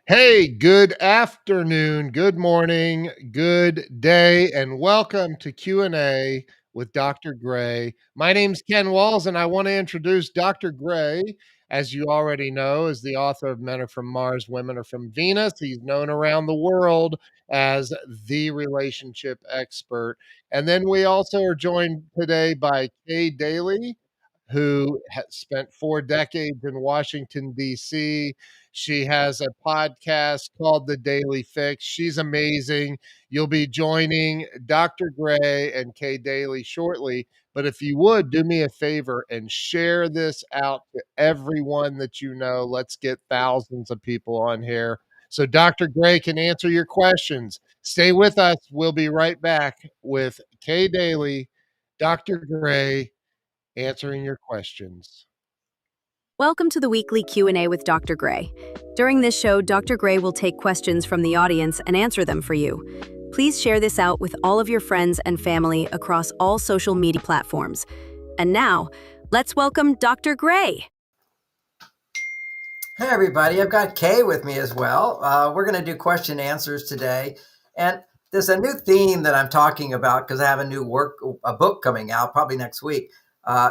Hey, good afternoon, good morning, good day, and welcome to Q&A with Dr. Gray. My name's Ken Walls, and I want to introduce Dr. Gray. As you already know, is the author of Men Are From Mars, Women Are From Venus. He's known around the world as the relationship expert. And then we also are joined today by Kay Daly, who has spent 4 decades in Washington, D.C. She has a podcast called The Daily Fix. She's amazing. You'll be joining Dr. Gray and Kay Daly shortly. But if you would do me a favor and share this out to everyone that you know, let's get thousands of people on here so Dr. Gray can answer your questions. Stay with us. We'll be right back with Kay Daly, Dr. Gray, answering your questions. Welcome to the weekly Q&A with Dr. Gray. During this show, Dr. Gray will take questions from the audience and answer them for you. Please share this out with all of your friends and family across all social media platforms. And now, let's welcome Dr. Gray. Hey everybody, I've got Kay with me as well. We're going to do question and answers today. And there's a new theme that I'm talking about because I have a book coming out probably next week.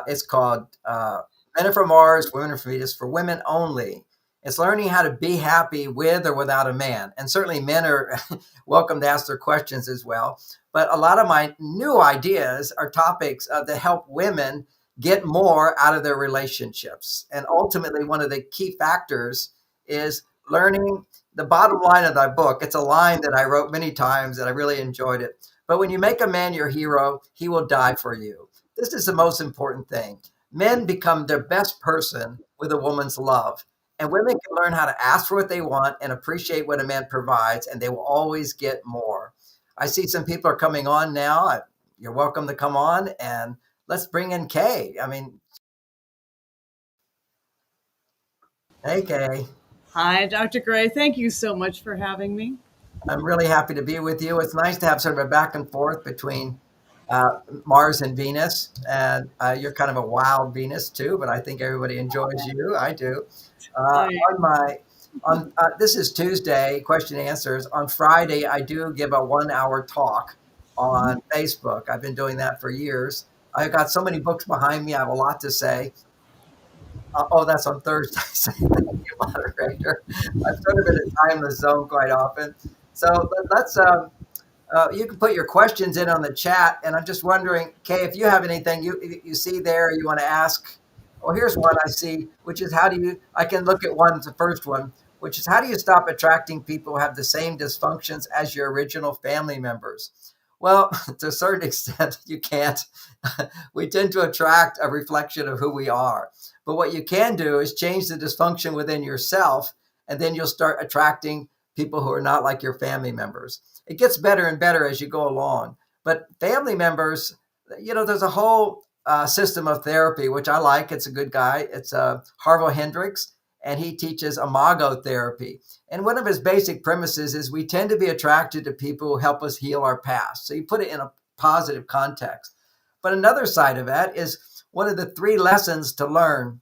It's called Men Are From Mars, Women Are From Venus, for women only. It's learning how to be happy with or without a man. And certainly men are welcome to ask their questions as well. But a lot of my new ideas are topics that help women get more out of their relationships. And ultimately, one of the key factors is learning the bottom line of that book. It's a line that I wrote many times and I really enjoyed it. But when you make a man your hero, he will die for you. This is the most important thing. Men become their best person with a woman's love. And women can learn how to ask for what they want and appreciate what a man provides, and they will always get more. I see some people are coming on now. You're welcome to come on, and let's bring in Kay. Hey, Kay. Hi, Dr. Gray. Thank you so much for having me. I'm really happy to be with you. It's nice to have sort of a back and forth between Mars and Venus. And you're kind of a wild Venus too, but I think everybody enjoys you. I do. This is Tuesday, question and answers. On Friday, I do give a 1 hour talk on Facebook. I've been doing that for years. I've got so many books behind me. I have a lot to say. That's on Thursday. Thank you, moderator. I'm sort of in a timeless zone quite often. So let's. You can put your questions in on the chat, and I'm just wondering, Kay, if you have anything you see there you want to ask. Well, here's one I see, which is I can look at one, the first one, which is how do you stop attracting people who have the same dysfunctions as your original family members? Well, to a certain extent, you can't. We tend to attract a reflection of who we are. But what you can do is change the dysfunction within yourself, and then you'll start attracting people who are not like your family members. It gets better and better as you go along. But family members, there's a whole system of therapy, which I like. It's a good guy. It's Harville Hendricks, and he teaches imago therapy. And one of his basic premises is we tend to be attracted to people who help us heal our past. So you put it in a positive context. But another side of that is one of the 3 lessons to learn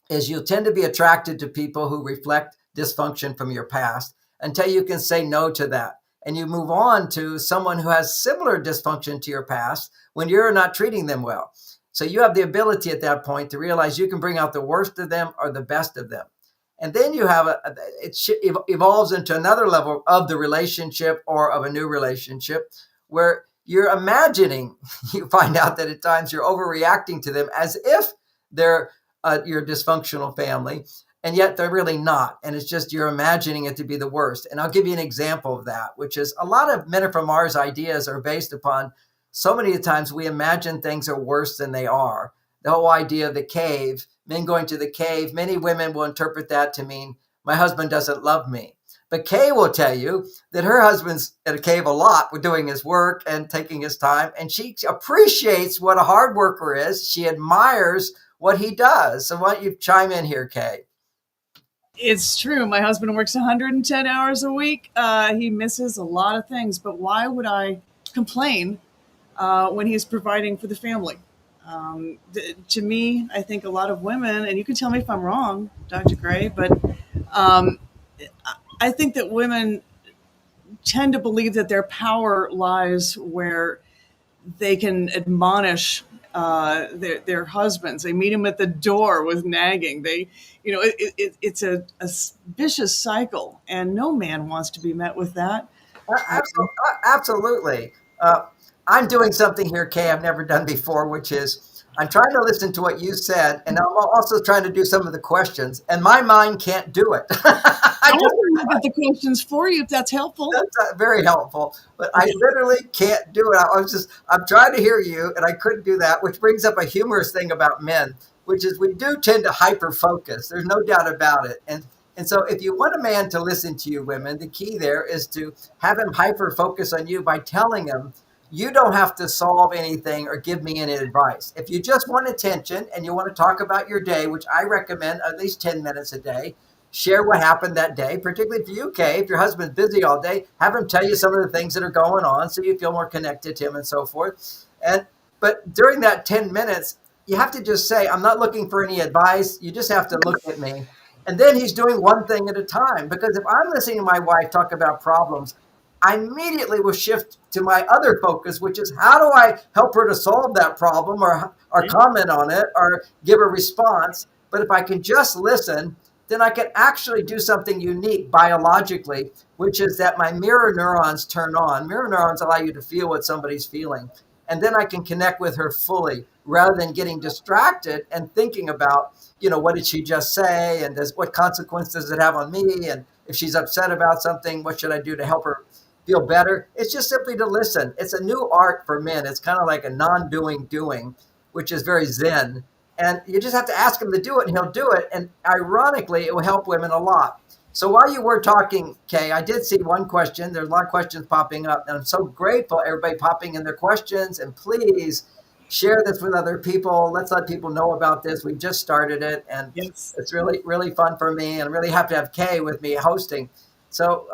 is you'll tend to be attracted to people who reflect dysfunction from your past until you can say no to that. And you move on to someone who has similar dysfunction to your past when you're not treating them well. So you have the ability at that point to realize you can bring out the worst of them or the best of them. And then you have it evolves into another level of the relationship or of a new relationship where you're imagining, you find out that at times you're overreacting to them as if they're your dysfunctional family, and yet they're really not. And it's just you're imagining it to be the worst. And I'll give you an example of that, which is a lot of Men Are From Mars ideas are based upon so many times we imagine things are worse than they are. The whole idea of the cave, men going to the cave, many women will interpret that to mean my husband doesn't love me. But Kay will tell you that her husband's at a cave a lot with doing his work and taking his time. And she appreciates what a hard worker is. She admires what he does. So why don't you chime in here, Kay? It's true. My husband works 110 hours a week. He misses a lot of things, but why would I complain when he's providing for the family? To me, I think a lot of women, and you can tell me if I'm wrong, Dr. Gray, but I think that women tend to believe that their power lies where they can admonish their husbands. They meet them at the door with nagging. It's a vicious cycle, and no man wants to be met with that. Absolutely. I'm doing something here, Kay, I've never done before, which is I'm trying to listen to what you said, and I'm also trying to do some of the questions, and my mind can't do it. I can look at the questions for you if that's helpful. That's very helpful, but I literally can't do it. I'm trying to hear you, and I couldn't do that, which brings up a humorous thing about men, which is we do tend to hyper focus. There's no doubt about it. And so if you want a man to listen to you, women, the key there is to have him hyper focus on you by telling him, you don't have to solve anything or give me any advice. If you just want attention and you want to talk about your day, which I recommend at least 10 minutes a day, share what happened that day, particularly for you, Kay. If your husband's busy all day, have him tell you some of the things that are going on so you feel more connected to him and so forth. But during that 10 minutes, you have to just say, I'm not looking for any advice. You just have to look at me. And then he's doing one thing at a time. Because if I'm listening to my wife talk about problems, I immediately will shift to my other focus, which is how do I help her to solve that problem or comment on it or give a response. But if I can just listen, then I can actually do something unique biologically, which is that my mirror neurons turn on. Mirror neurons allow you to feel what somebody's feeling. And then I can connect with her fully rather than getting distracted and thinking about, what did she just say? And what consequence does it have on me? And if she's upset about something, what should I do to help her feel better? It's just simply to listen. It's a new art for men. It's kind of like a non-doing, which is very Zen. And you just have to ask him to do it and he'll do it. And ironically, it will help women a lot. So while you were talking, Kay, I did see one question. There's a lot of questions popping up. And I'm so grateful everybody popping in their questions. And please share this with other people. Let's let people know about this. We just started it. And Yes. It's really, really fun for me. And I'm really happy to have Kay with me hosting. So,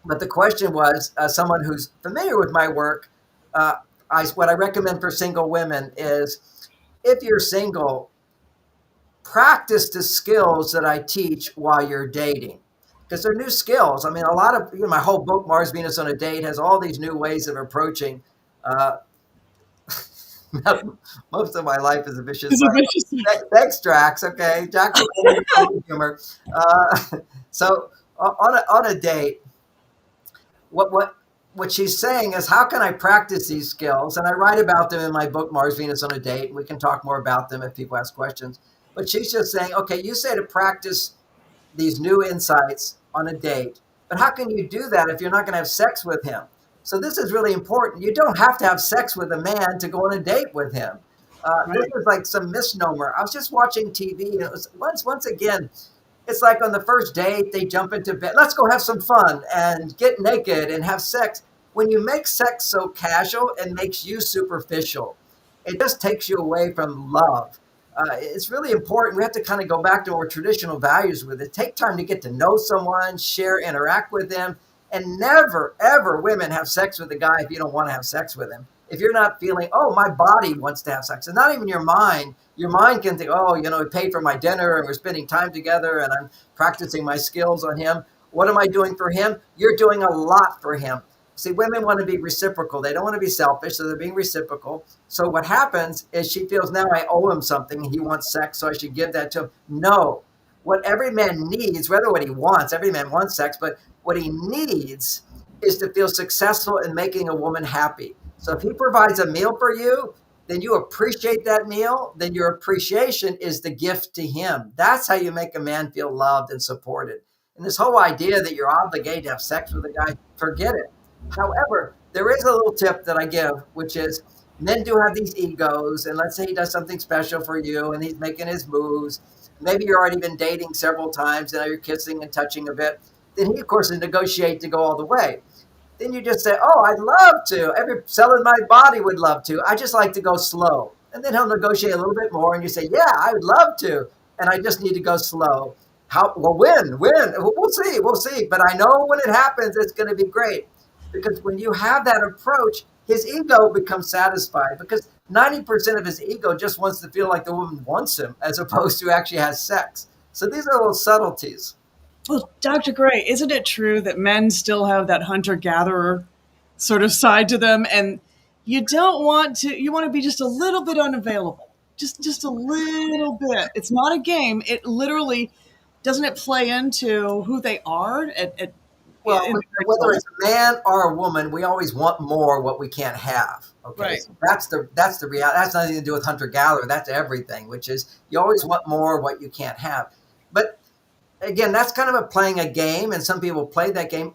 but the question was, someone who's familiar with my work, what I recommend for single women is, if you're single, practice the skills that I teach while you're dating, because they're new skills. I mean, a lot of, my whole book, Mars, Venus on a Date, has all these new ways of approaching. Most of my life is a vicious cycle. Thanks, Drax. Okay, Drax, humor. So on a date, what she's saying is, how can I practice these skills? And I write about them in my book, Mars, Venus on a Date. We can talk more about them if people ask questions. But she's just saying, okay, you say to practice these new insights on a date, but how can you do that if you're not going to have sex with him? So this is really important. You don't have to have sex with a man to go on a date with him. This is like some misnomer. I was just watching TV, and it was once again, it's like on the first date, they jump into bed. Let's go have some fun and get naked and have sex. When you make sex so casual, it makes you superficial. It just takes you away from love. It's really important. We have to kind of go back to our traditional values with it. Take time to get to know someone, share, interact with them, and never, ever, women, have sex with a guy if you don't want to have sex with him. If you're not feeling, oh, my body wants to have sex, and not even your mind. Your mind can think, oh, he paid for my dinner and we're spending time together and I'm practicing my skills on him. What am I doing for him? You're doing a lot for him. See, women want to be reciprocal. They don't want to be selfish, so they're being reciprocal. So what happens is she feels, now I owe him something and he wants sex, so I should give that to him. No. What every man needs, rather what he wants, every man wants sex, but what he needs is to feel successful in making a woman happy. So if he provides a meal for you, then you appreciate that meal, then your appreciation is the gift to him. That's how you make a man feel loved and supported. And this whole idea that you're obligated to have sex with a guy, forget it. However, there is a little tip that I give, which is men do have these egos. And let's say he does something special for you and he's making his moves. Maybe you've already been dating several times and now you're kissing and touching a bit. Then he, of course, will negotiate to go all the way. Then you just say, oh, I'd love to. Every cell in my body would love to. I just like to go slow. And then he'll negotiate a little bit more. And you say, yeah, I would love to. And I just need to go slow. How? Well, when? We'll see. But I know when it happens, it's going to be great. Because when you have that approach, his ego becomes satisfied. Because 90% of his ego just wants to feel like the woman wants him, as opposed to actually has sex. So these are little subtleties. Well, Dr. Gray, isn't it true that men still have that hunter-gatherer sort of side to them, and you want to be just a little bit unavailable, just a little bit. It's not a game. It literally doesn't it play into who they are Well, in whether it's a man or a woman, we always want more what we can't have. Okay, Right. so that's the reality. That's nothing to do with hunter gatherer. That's everything, which is you always want more what you can't have. But again, that's kind of a playing a game, and some people play that game.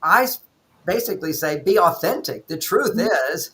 Basically say be authentic. The truth is,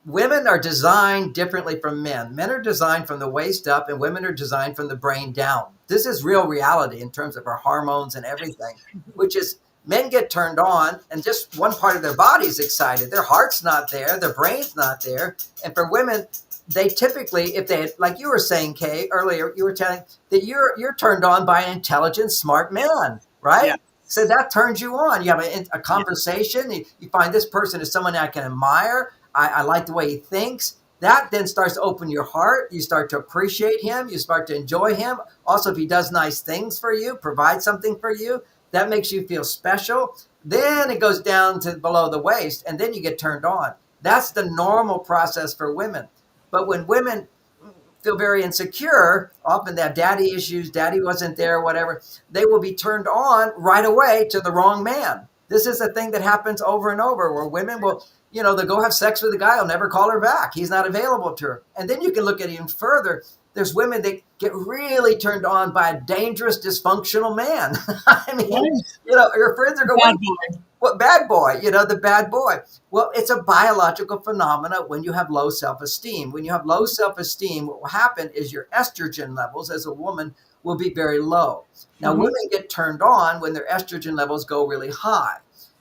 women are designed differently from men. Men are designed from the waist up, and women are designed from the brain down. This is real reality in terms of our hormones and everything, which is men get turned on and just one part of their body is excited. Their heart's not there, their brain's not there. And for women, they typically, if they, like you were saying, Kay, earlier, you were telling that you're turned on by an intelligent, smart man, right? Yeah. So that turns you on. You have a conversation. You find this person is someone I can admire. I like the way he thinks. That then starts to open your heart. You start to appreciate him. You start to enjoy him. Also, if he does nice things for you, provide something for you, that makes you feel special. Then it goes down to below the waist, and then you get turned on. That's the normal process for women. But when women feel very insecure, often they have daddy issues, daddy wasn't there, whatever, they will be turned on right away to the wrong man. This is a thing that happens over and over where women will, they'll go have sex with a guy, he'll never call her back. He's not available to her. And then you can look at it even further. There's women that get really turned on by a dangerous, dysfunctional man. I mean, your friends are going, Bad boy. what bad boy, the bad boy. Well, it's a biological phenomena when you have low self-esteem. When you have low self-esteem, what will happen is your estrogen levels as a woman will be very low. Now, women get turned on when their estrogen levels go really high.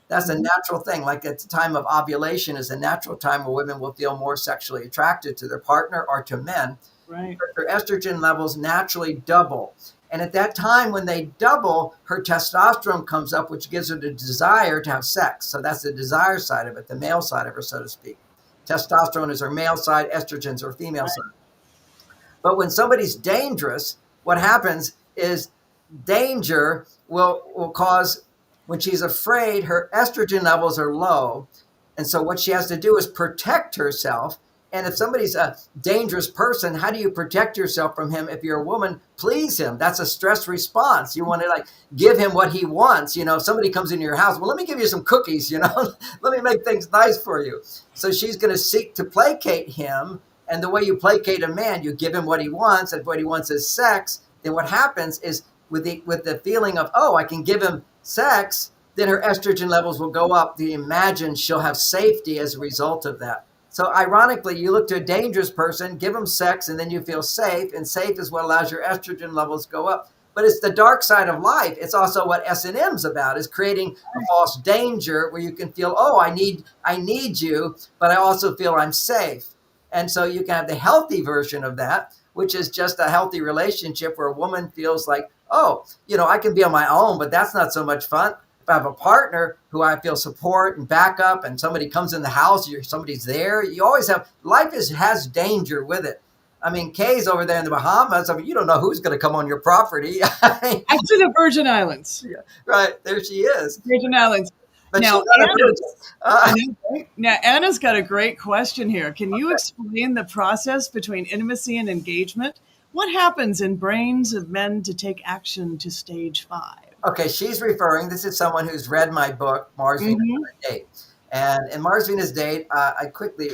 That's a natural thing. Like at the time of ovulation is a natural time where women will feel more sexually attracted to their partner or to men. Right. Their estrogen levels naturally double. And at that time, when they double, her testosterone comes up, which gives her the desire to have sex. So that's the desire side of it, the male side of her, so to speak. Testosterone is her male side, estrogen is her female side. But when somebody's dangerous, what happens is danger will cause, when she's afraid, her estrogen levels are low. And so what she has to do is protect herself. And if somebody's a dangerous person, how do you protect yourself from him? If you're a woman, please him. That's a stress response. You want to give him what he wants. If somebody comes into your house, well, let me give you some cookies, let me make things nice for you. So she's going to seek to placate him. And the way you placate a man, you give him what he wants. And what he wants is sex. Then what happens is with the feeling of, oh, I can give him sex, then her estrogen levels will go up. You imagine she'll have safety as a result of that. So ironically, you look to a dangerous person, give them sex, and then you feel safe. And safe is what allows your estrogen levels to go up. But it's the dark side of life. It's also what S&M's about, is creating a false danger where you can feel, oh, I need you, but I also feel I'm safe. And so you can have the healthy version of that, which is just a healthy relationship where a woman feels like, oh, I can be on my own, but that's not so much fun. If I have a partner who I feel support and backup, and somebody comes in the house, somebody's there, you always have, life has danger with it. I mean, Kay's over there in the Bahamas. I mean, you don't know who's going to come on your property. Actually, the Virgin Islands. Yeah, right, there she is. Virgin Islands. But Now, Anna's, Now, Anna's got a great question here. Can you explain the process between intimacy and engagement? What happens in brains of men to take action to stage 5? okay, she's referring, this is someone who's read my book, Mars, Venus, and Date. And in Mars, Venus, Date, I quickly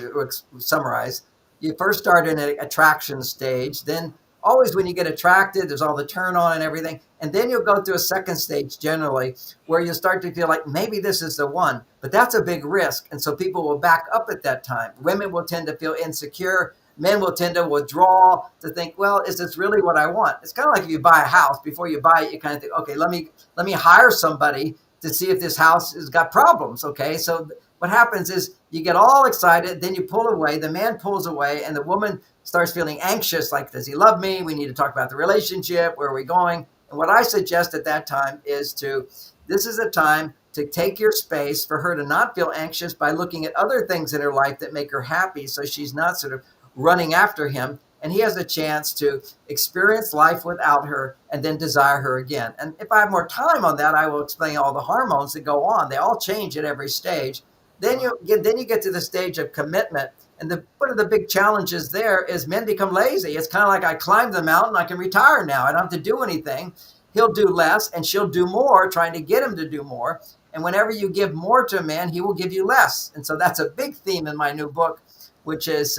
summarize. You first start in an attraction stage. Then always when you get attracted, there's all the turn on and everything. And then you'll go through a second stage generally where you'll start to feel like maybe this is the one. But that's a big risk. And so people will back up at that time. Women will tend to feel insecure. Men will tend to withdraw, to think, well, is this really what I want? It's kind of like if you buy a house. Before you buy it, you kind of think, okay, let me hire somebody to see if this house has got problems. Okay, so what happens is you get all excited, then you pull away, the man pulls away, and the woman starts feeling anxious, like, does he love me? We need to talk about the relationship. Where are we going? And what I suggest at that time is this is a time to take your space for her to not feel anxious by looking at other things in her life that make her happy, so she's not sort of running after him. and he has a chance to experience life without her and then desire her again. And if I have more time on that, I will explain all the hormones that go on. They all change at every stage. Then you get to the stage of commitment. And one of the big challenges there is men become lazy. It's kind of like, I climbed the mountain, I can retire now. I don't have to do anything. He'll do less and she'll do more, trying to get him to do more. And whenever you give more to a man, he will give you less. And so that's a big theme in my new book, which is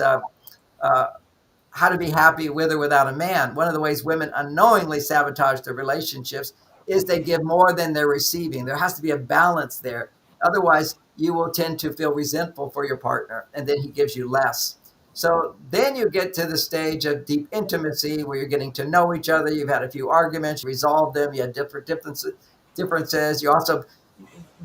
how to be happy with or without a man. One of the ways women unknowingly sabotage their relationships is they give more than they're receiving. There has to be a balance there. Otherwise, you will tend to feel resentful for your partner, and then he gives you less. So then you get to the stage of deep intimacy where you're getting to know each other. You've had a few arguments, resolved them. You had different differences. You also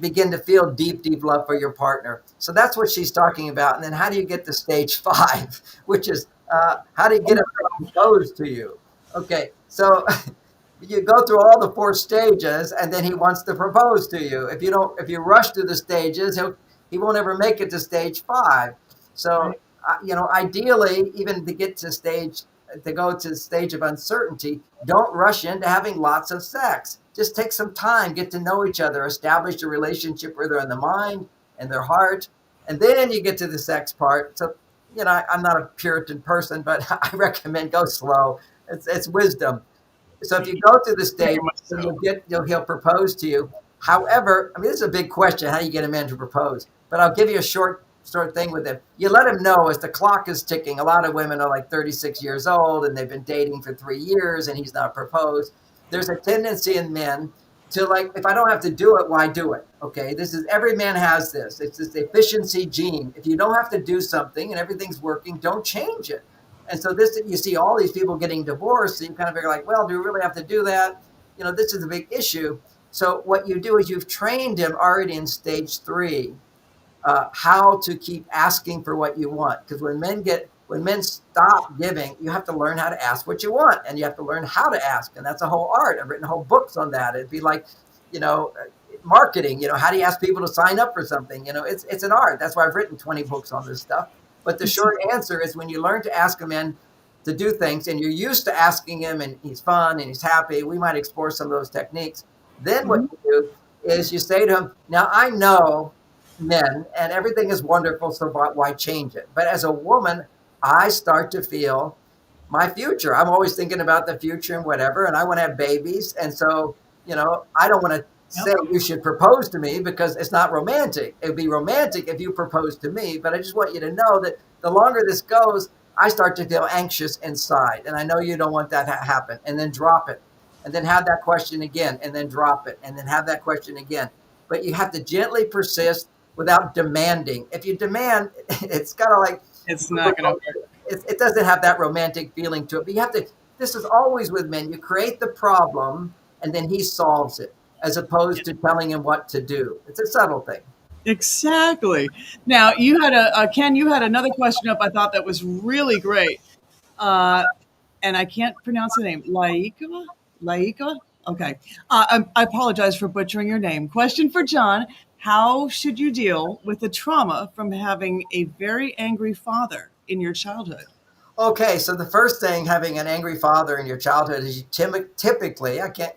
begin to feel deep, deep love for your partner. So that's what she's talking about. And then how do you get to stage 5, which is how do you get him to propose to you? Okay, so you go through all the 4 stages, and then he wants to propose to you. If you rush through the stages, he won't ever make it to stage 5. So, ideally, even to go to the stage of uncertainty, don't rush into having lots of sex. Just take some time, get to know each other, establish a relationship where they're in the mind and their heart, and then you get to the sex part. So, I'm not a Puritan person, but I recommend go slow. It's wisdom. So if you go through the stage, he'll propose to you. However, this is a big question: how do you get a man to propose? But I'll give you a short thing with it. You let him know as the clock is ticking. A lot of women are like 36 years old and they've been dating for 3 years and he's not proposed. There's a tendency in men to, like, if I don't have to do it, why do it? Okay, every man has this. It's this efficiency gene. If you don't have to do something and everything's working, don't change it. And so you see all these people getting divorced, and you kind of figure like, well, do we really have to do that? This is a big issue. So what you do is you've trained him already in stage 3, how to keep asking for what you want. Because when men stop giving, you have to learn how to ask what you want, and you have to learn how to ask. And that's a whole art. I've written whole books on that. It'd be like, marketing, how do you ask people to sign up for something? It's an art. That's why I've written 20 books on this stuff. But the short answer is, when you learn to ask a man to do things and you're used to asking him and he's fun and he's happy, we might explore some of those techniques. Then what you do is you say to him, now I know men and everything is wonderful, so why change it? But as a woman, I start to feel my future. I'm always thinking about the future and whatever, and I want to have babies. And so, I don't want to say you should propose to me because it's not romantic. It would be romantic if you proposed to me, but I just want you to know that the longer this goes, I start to feel anxious inside. And I know you don't want that to happen. And then drop it. And then have that question again, and then drop it. And then have that question again. But you have to gently persist without demanding. If you demand, it's kind of like, it's not going to work. It doesn't have that romantic feeling to it. But you have to, this is always with men, you create the problem and then he solves it, as opposed to telling him what to do. It's a subtle thing. Exactly. Now, you had Ken, you had another question up I thought that was really great. And I can't pronounce the name. Laika? Okay. I apologize for butchering your name. Question for John: how should you deal with the trauma from having a very angry father in your childhood? Okay, so the first thing, having an angry father in your childhood, is typically, I can't,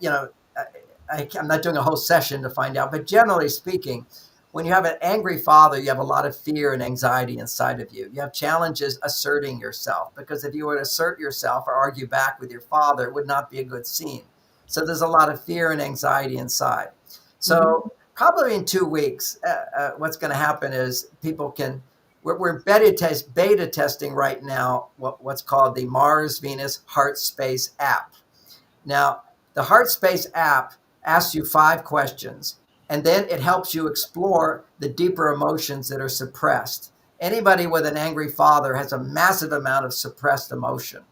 I'm not doing a whole session to find out, but generally speaking, when you have an angry father, you have a lot of fear and anxiety inside of you. You have challenges asserting yourself, because if you were to assert yourself or argue back with your father, it would not be a good scene. So there's a lot of fear and anxiety inside. So probably in 2 weeks, what's going to happen is we're beta testing right now what's called the Mars Venus Heart Space app. Now, the Heart Space app asks you 5 questions, and then it helps you explore the deeper emotions that are suppressed. Anybody with an angry father has a massive amount of suppressed emotion,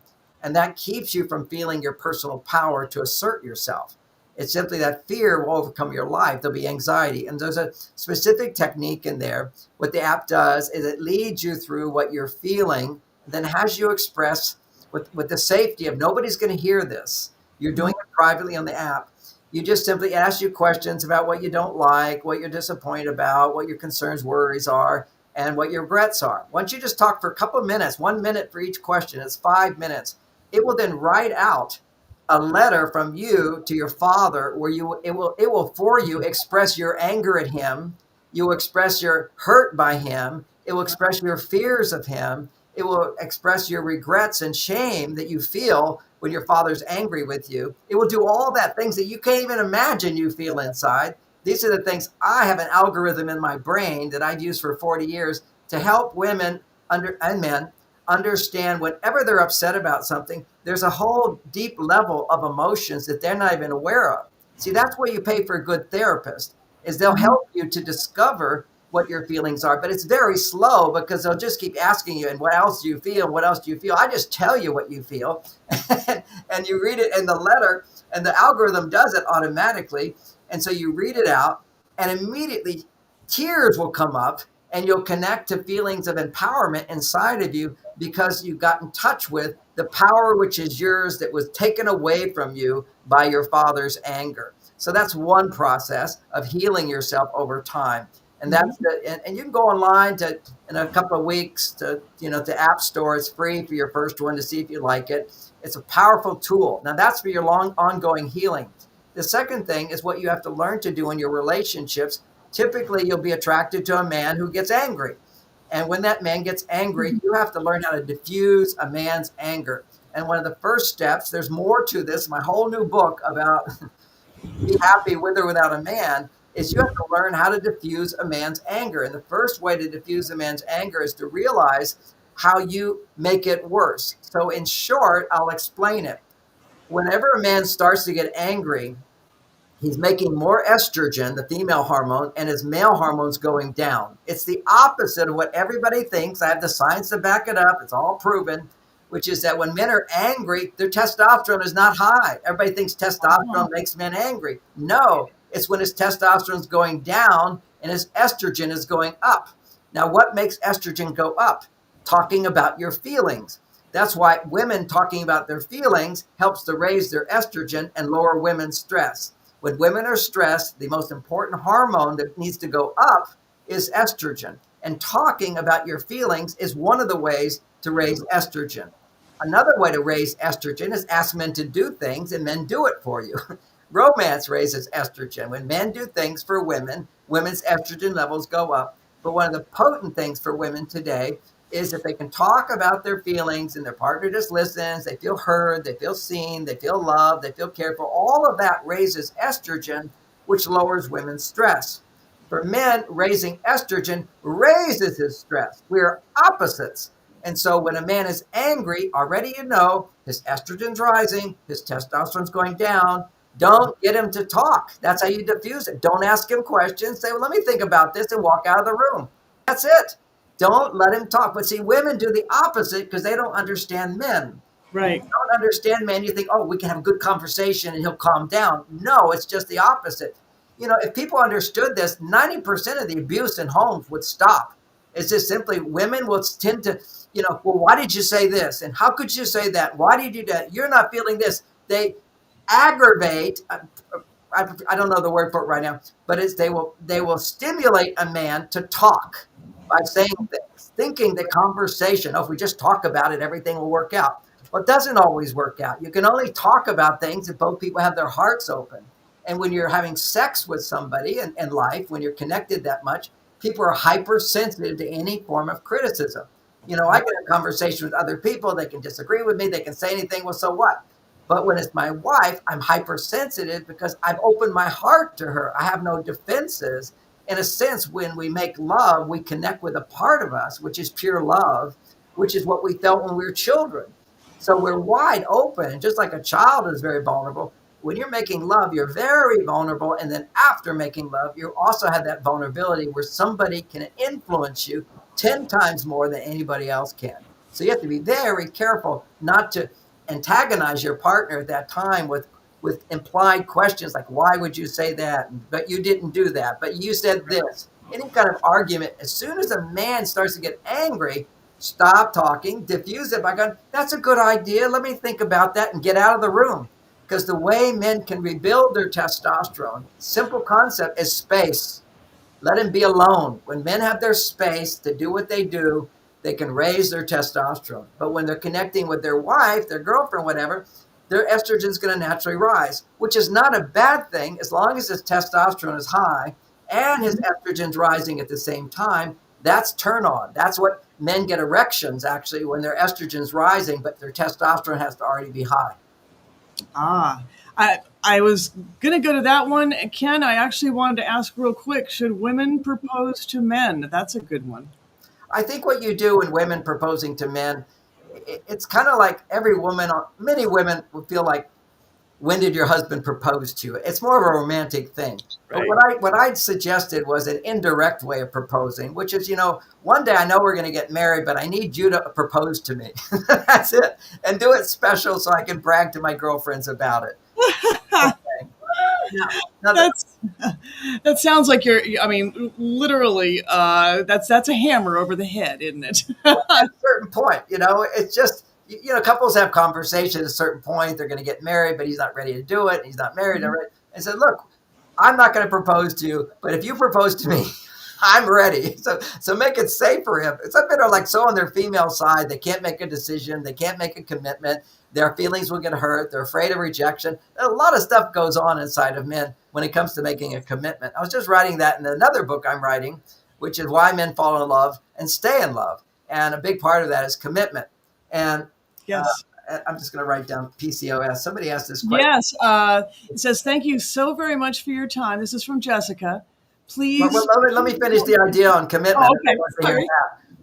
and that keeps you from feeling your personal power to assert yourself. It's simply that fear will overcome your life. There'll be anxiety. And there's a specific technique in there. What the app does is it leads you through what you're feeling, then has you express with the safety of nobody's going to hear this. You're doing it privately on the app. You just simply ask you questions about what you don't like, what you're disappointed about, what your concerns, worries are. and what your regrets are. Once you just talk for a couple of minutes, 1 minute for each question, it's 5 minutes. It will then write out a letter from you to your father where it will for you express your anger at him. You will express your hurt by him. It will express your fears of him. It will express your regrets and shame that you feel when your father's angry with you. It will do all that things that you can't even imagine you feel inside. These are the things. I have an algorithm in my brain that I've used for 40 years to help women and men understand whenever they're upset about something, there's a whole deep level of emotions that they're not even aware of. See, that's where you pay for a good therapist, is they'll help you to discover what your feelings are, but it's very slow because they'll just keep asking you, and what else do you feel? What else do you feel? I just tell you what you feel and you read it in the letter, and the algorithm does it automatically. And so you read it out, and immediately tears will come up, and you'll connect to feelings of empowerment inside of you because you got in touch with the power which is yours that was taken away from you by your father's anger. So that's one process of healing yourself over time. And that's and you can go online to in a couple of weeks to App Store. It's free for your first one to see if you like it. It's a powerful tool. Now that's for your long ongoing healing. The second thing is what you have to learn to do in your relationships. Typically, you'll be attracted to a man who gets angry. And when that man gets angry, you have to learn how to diffuse a man's anger. And one of the first steps, there's more to this, my whole new book about Be Happy With or Without a Man, is you have to learn how to diffuse a man's anger. And the first way to diffuse a man's anger is to realize how you make it worse. So in short, I'll explain it. Whenever a man starts to get angry, he's making more estrogen, the female hormone, and his male hormone's going down. It's the opposite of what everybody thinks. I have the science to back it up. It's all proven, which is that when men are angry, their testosterone is not high. Everybody thinks testosterone makes men angry. No, it's when his testosterone's going down and his estrogen is going up. Now, what makes estrogen go up? Talking about your feelings. That's why women talking about their feelings helps to raise their estrogen and lower women's stress. When women are stressed, the most important hormone that needs to go up is estrogen. And talking about your feelings is one of the ways to raise estrogen. Another way to raise estrogen is ask men to do things and men do it for you. Romance raises estrogen. When men do things for women, women's estrogen levels go up. But one of the potent things for women today is if they can talk about their feelings and their partner just listens, they feel heard, they feel seen, they feel loved, they feel cared for. All of that raises estrogen, which lowers women's stress. For men, raising estrogen raises his stress. We're opposites. And so when a man is angry, already you know his estrogen's rising, his testosterone's going down. Don't get him to talk. That's how you diffuse it. Don't ask him questions. Say, well, let me think about this, and walk out of the room. That's it. Don't let him talk. But see, women do the opposite because they don't understand men. Right. You don't understand men. You think, oh, we can have a good conversation and he'll calm down. No, it's just the opposite. If people understood this, 90% of the abuse in homes would stop. It's just simply women will tend to, well, why did you say this? And how could you say that? Why did you do that? You're not feeling this. They aggravate. I don't know the word for it right now, but they will stimulate a man to talk by saying things, thinking the conversation, if we just talk about it, everything will work out. Well, it doesn't always work out. You can only talk about things if both people have their hearts open. And when you're having sex with somebody in life, when you're connected that much, people are hypersensitive to any form of criticism. I get a conversation with other people. They can disagree with me. They can say anything. Well, so what? But when it's my wife, I'm hypersensitive because I've opened my heart to her. I have no defenses. In a sense, when we make love, we connect with a part of us, which is pure love, which is what we felt when we were children. So we're wide open, just like a child is very vulnerable. When you're making love, you're very vulnerable. And then after making love, you also have that vulnerability where somebody can influence you 10 times more than anybody else can. So you have to be very careful not to antagonize your partner at that time with implied questions like, why would you say that? But you didn't do that. But you said this. Any kind of argument, as soon as a man starts to get angry, stop talking, diffuse it by going, that's a good idea. Let me think about that and get out of the room. Because the way men can rebuild their testosterone, simple concept, is space. Let him be alone. When men have their space to do what they do, they can raise their testosterone. But when they're connecting with their wife, their girlfriend, whatever, their estrogen is going to naturally rise, which is not a bad thing as long as his testosterone is high and his estrogen's rising at the same time. That's turn on. That's what men get erections actually when their estrogen's rising, but their testosterone has to already be high. Ah, I was going to go to that one. Ken, I actually wanted to ask real quick, should women propose to men? That's a good one. I think what you do when women proposing to men, it's kind of like every woman, many women would feel like, when did your husband propose to you? It's more of a romantic thing. But Right. what I suggested was an indirect way of proposing, which is, one day I know we're going to get married, but I need you to propose to me. That's it. And do it special so I can brag to my girlfriends about it. Okay. Now That's that sounds like I mean, literally, that's a hammer over the head, isn't it? at a certain point, it's just, couples have conversations at a certain point. They're going to get married, but he's not ready to do it. He's not married already. And said, look, I'm not going to propose to you, but if you propose to me, I'm ready. So make it safe for him. Some men are like so on their female side, they can't make a decision, they can't make a commitment. Their feelings will get hurt. They're afraid of rejection. A lot of stuff goes on inside of men when it comes to making a commitment. I was just writing that in another book I'm writing, which is Why Men Fall in Love and Stay in Love. And a big part of that is commitment. And Yes. I'm just going to write down PCOS. Somebody asked this question. Yes. It says, thank you so very much for your time. This is from Jessica. Please. Well, let me finish the idea on commitment. Oh, okay. I want to hear Sorry.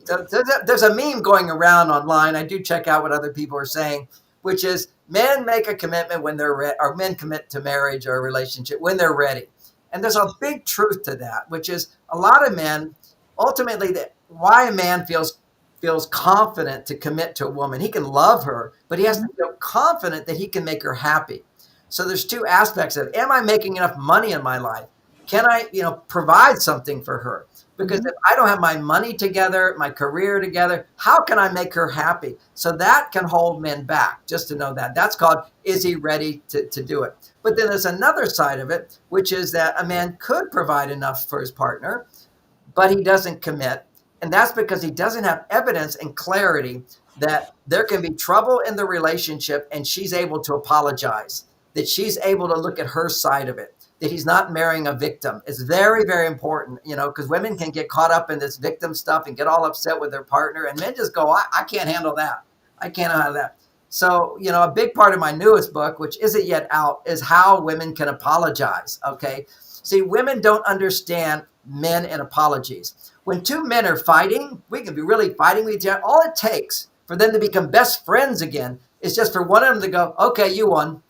that. So there's a meme going around online. I do check out what other people are saying, which is men make a commitment when they're ready, or men commit to marriage or a relationship when they're ready. And there's a big truth to that, which is a lot of men, ultimately, why a man feels confident to commit to a woman. He can love her, but he has to feel confident that he can make her happy. So there's two aspects of it. Am I making enough money in my life? Can I, provide something for her? Because if I don't have my money together, my career together, how can I make her happy? So that can hold men back, just to know that. That's called, is he ready to do it? But then there's another side of it, which is that a man could provide enough for his partner, but he doesn't commit. And that's because he doesn't have evidence and clarity that there can be trouble in the relationship and she's able to apologize, that she's able to look at her side of it, that he's not marrying a victim. It's very, very important, because women can get caught up in this victim stuff and get all upset with their partner. And men just go, I can't handle that. I can't handle that. So, a big part of my newest book, which isn't yet out, is how women can apologize. Okay. See, women don't understand men and apologies. When two men are fighting, we can be really fighting with each other. All it takes for them to become best friends again is just for one of them to go, okay, you won.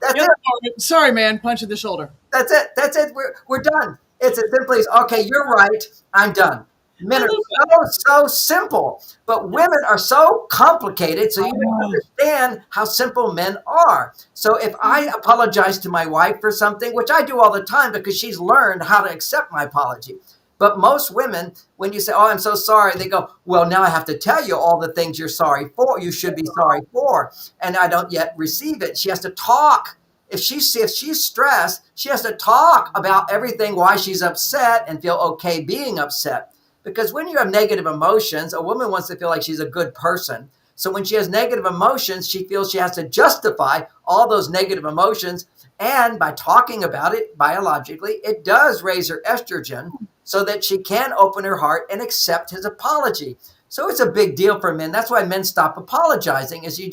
That's Yep. it. Sorry, man. Punch in the shoulder. That's it. That's it. We're done. It's as simply as, okay, you're right. I'm done. Men are so simple, but women are so complicated. So you don't understand how simple men are. So if I apologize to my wife for something, which I do all the time because she's learned how to accept my apology. But most women, when you say, oh, I'm so sorry, they go, well, now I have to tell you all the things you're sorry for, you should be sorry for. And I don't yet receive it. She has to talk. If she's stressed, she has to talk about everything, why she's upset and feel okay being upset. Because when you have negative emotions, a woman wants to feel like she's a good person. So when she has negative emotions, she feels she has to justify all those negative emotions. And by talking about it biologically, it does raise her estrogen so that she can open her heart and accept his apology. So it's a big deal for men. That's why men stop apologizing, is you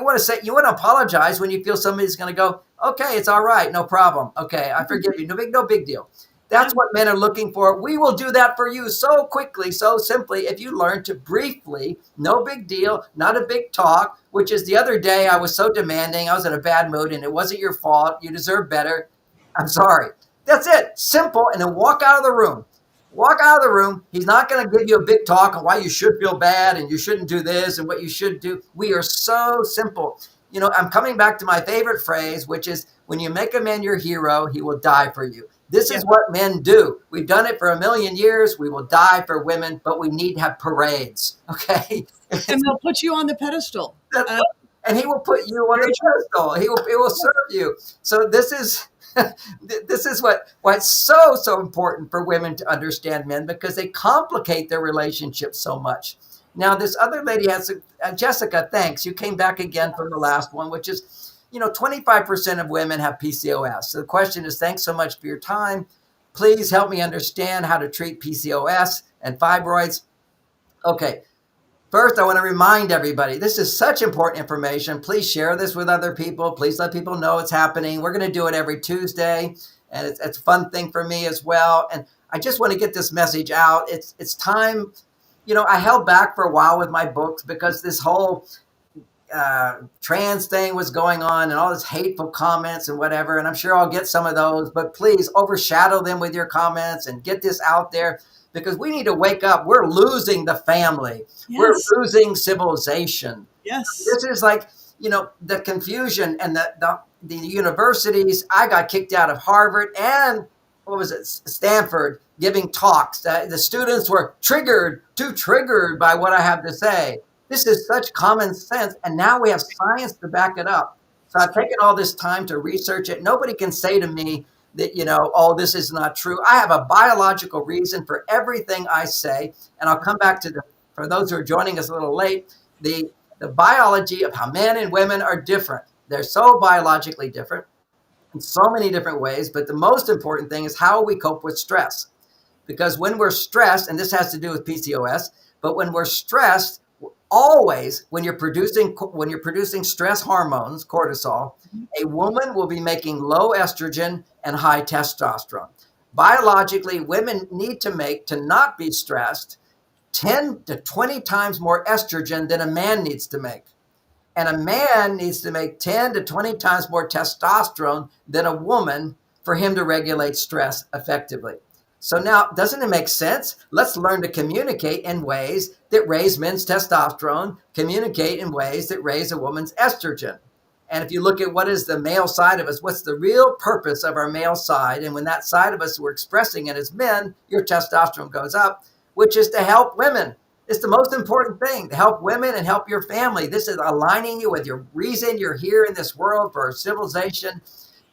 want to apologize when you feel somebody's going to go, okay, it's all right. No problem. Okay. I forgive you. No big deal. That's what men are looking for. We will do that for you so quickly, so simply, if you learn to briefly, no big deal, not a big talk, which is the other day I was so demanding. I was in a bad mood and it wasn't your fault. You deserve better. I'm sorry. That's it. Simple. And then walk out of the room. Walk out of the room. He's not going to give you a big talk on why you should feel bad and you shouldn't do this and what you should do. We are so simple. I'm coming back to my favorite phrase, which is, when you make a man your hero, he will die for you. This is what men do. We've done it for a million years. We will die for women, but we need to have parades. Okay. And they'll put you on the pedestal. and he will put you on Very the true. pedestal. He will serve you. So this is this is why it's so important for women to understand men, because they complicate their relationships so much. Now, this other lady has Jessica. Thanks, you came back again from the last one, which is 25% of women have PCOS. So the question is, thanks so much for your time. Please help me understand how to treat PCOS and fibroids. Okay. First, I want to remind everybody, this is such important information. Please share this with other people. Please let people know it's happening. We're going to do it every Tuesday, and it's a fun thing for me as well. And I just want to get this message out. It's time. I held back for a while with my books because this whole trans thing was going on and all this hateful comments and whatever. And I'm sure I'll get some of those, but please overshadow them with your comments and get this out there, because we need to wake up. We're losing the family. We're Yes. losing civilization. Yes. This is like, the confusion and the universities. I got kicked out of Harvard and what was it, Stanford, giving talks. The students were too triggered by what I have to say. This is such common sense, and now we have science to back it up. So I've taken all this time to research it. Nobody can say to me that, oh, this is not true. I have a biological reason for everything I say, and I'll come back to for those who are joining us a little late, the biology of how men and women are different. They're so biologically different in so many different ways, but the most important thing is how we cope with stress. Because when we're stressed, and this has to do with PCOS, but when we're stressed, always when you're producing stress hormones, cortisol, a woman will be making low estrogen and high testosterone. Biologically, women need to not be stressed 10 to 20 times more estrogen than a man needs to make. And a man needs to make 10 to 20 times more testosterone than a woman for him to regulate stress effectively. So now, doesn't it make sense? Let's learn to communicate in ways that raise men's testosterone, communicate in ways that raise a woman's estrogen. And if you look at what is the male side of us, what's the real purpose of our male side? And when that side of us, we're expressing it as men, your testosterone goes up, which is to help women. It's the most important thing, to help women and help your family. This is aligning you with your reason you're here in this world for civilization,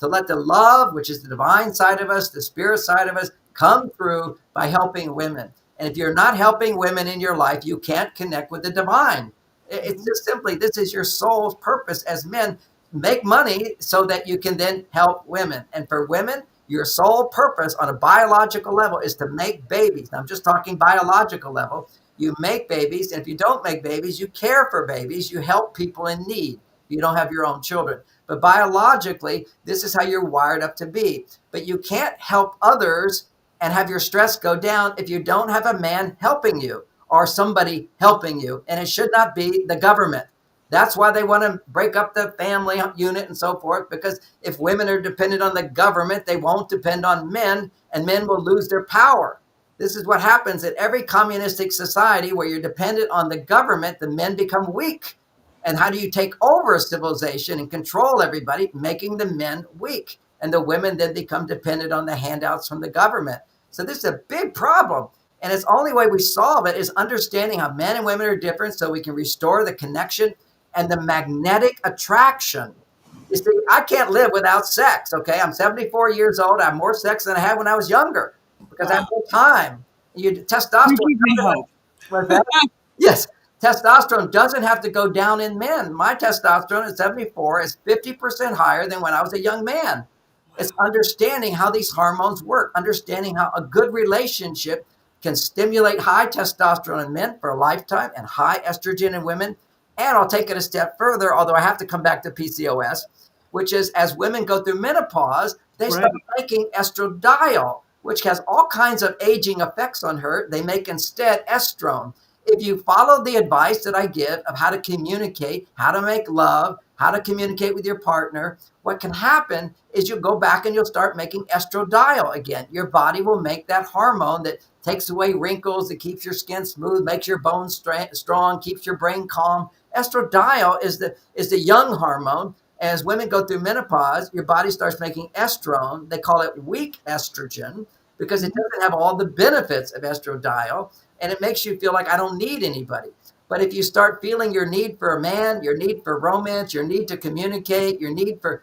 to let the love, which is the divine side of us, the spirit side of us, come through by helping women. And if you're not helping women in your life, you can't connect with the divine. It's just simply, this is your soul's purpose as men. Make money so that you can then help women. And for women, your sole purpose on a biological level is to make babies. Now, I'm just talking biological level. You make babies, and if you don't make babies, you care for babies. You help people in need. You don't have your own children. But biologically, this is how you're wired up to be. But you can't help others and have your stress go down if you don't have a man helping you or somebody helping you. And it should not be the government. That's why they want to break up the family unit and so forth, because if women are dependent on the government, they won't depend on men, and men will lose their power. This is what happens in every communistic society where you're dependent on the government. The men become weak. And how do you take over a civilization and control everybody? Making the men weak. And the women then become dependent on the handouts from the government. So this is a big problem. And it's the only way we solve it is understanding how men and women are different, so we can restore the connection and the magnetic attraction. You see, I can't live without sex, okay? I'm 74 years old. I have more sex than I had when I was younger because I have more time. Testosterone. You give me hope. Was that? Yes. Testosterone doesn't have to go down in men. My testosterone at 74 is 50% higher than when I was a young man. It's understanding how these hormones work, understanding how a good relationship can stimulate high testosterone in men for a lifetime and high estrogen in women. And I'll take it a step further, although I have to come back to PCOS, which is as women go through menopause, they start making estradiol, which has all kinds of aging effects on her. They make instead estrone. If you follow the advice that I give of how to communicate, how to make love, how to communicate with your partner, what can happen is you'll go back and you'll start making estradiol again. Your body will make that hormone that takes away wrinkles, that keeps your skin smooth, makes your bones strong, keeps your brain calm. Estradiol is the young hormone. As women go through menopause, your body starts making estrone. They call it weak estrogen because it doesn't have all the benefits of estradiol, and it makes you feel like I don't need anybody. But if you start feeling your need for a man, your need for romance, your need to communicate, your need for,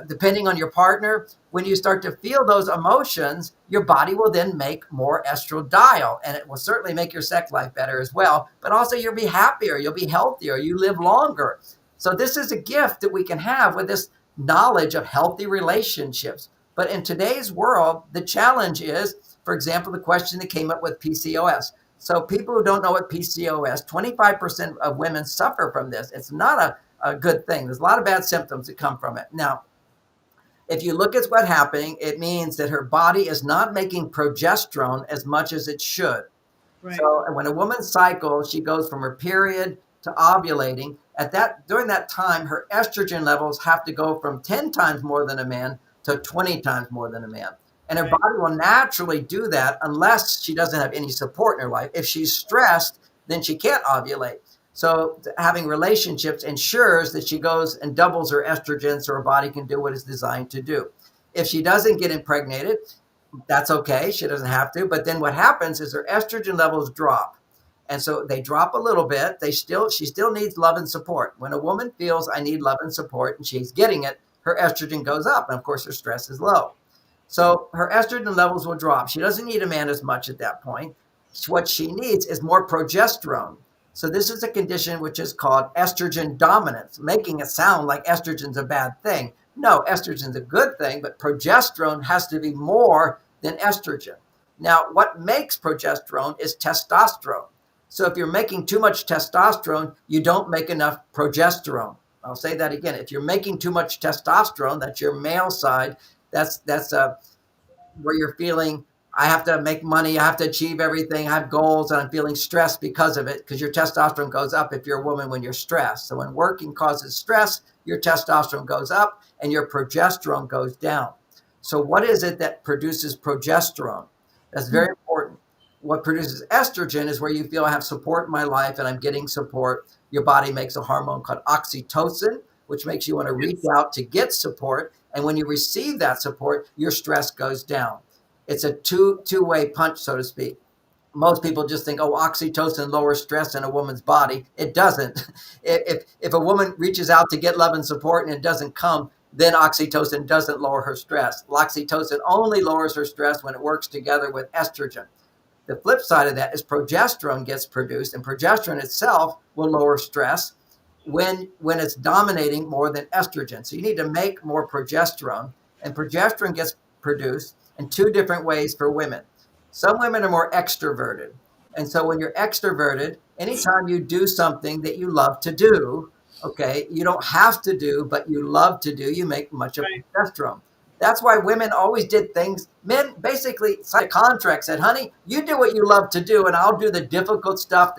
depending on your partner, when you start to feel those emotions, your body will then make more estradiol, and it will certainly make your sex life better as well. But also, you'll be happier, you'll be healthier, you live longer. So, this is a gift that we can have with this knowledge of healthy relationships. But in today's world, the challenge is, for example, the question that came up with PCOS. So people who don't know what PCOS, 25% of women suffer from this. It's not a good thing. There's a lot of bad symptoms that come from it. Now, if you look at what's happening, it means that her body is not making progesterone as much as it should. Right. So when a woman cycles, she goes from her period to ovulating. During that time, her estrogen levels have to go from 10 times more than a man to 20 times more than a man. And her body will naturally do that unless she doesn't have any support in her life. If she's stressed, then she can't ovulate. So having relationships ensures that she goes and doubles her estrogen so her body can do what it's designed to do. If she doesn't get impregnated, that's okay. She doesn't have to. But then what happens is her estrogen levels drop. And so they drop a little bit. She still needs love and support. When a woman feels I need love and support and she's getting it, her estrogen goes up. And of course, her stress is low. So her estrogen levels will drop. She doesn't need a man as much at that point. What she needs is more progesterone. So this is a condition which is called estrogen dominance, making it sound like estrogen's a bad thing. No, estrogen's a good thing, but progesterone has to be more than estrogen. Now, what makes progesterone is testosterone. So if you're making too much testosterone, you don't make enough progesterone. I'll say that again. If you're making too much testosterone, that's your male side. That's where you're feeling, I have to make money, I have to achieve everything, I have goals, and I'm feeling stressed because of it, because your testosterone goes up if you're a woman when you're stressed. So when working causes stress, your testosterone goes up and your progesterone goes down. So what is it that produces progesterone? That's very important. What produces estrogen is where you feel I have support in my life and I'm getting support. Your body makes a hormone called oxytocin, which makes you want to reach out to get support. And when you receive that support, your stress goes down. It's a two-way punch, so to speak. Most people just think, oh, oxytocin lowers stress in a woman's body. It doesn't. If a woman reaches out to get love and support and it doesn't come, then oxytocin doesn't lower her stress. Oxytocin only lowers her stress when it works together with estrogen. The flip side of that is progesterone gets produced, and progesterone itself will lower stress when it's dominating more than estrogen. So you need to make more progesterone, and progesterone gets produced in two different ways for women. Some women are more extroverted. And so when you're extroverted, anytime you do something that you love to do, okay, you don't have to do, but you love to do, you make much of progesterone. That's why women always did things. Men basically signed a contract, said, honey, you do what you love to do, and I'll do the difficult stuff,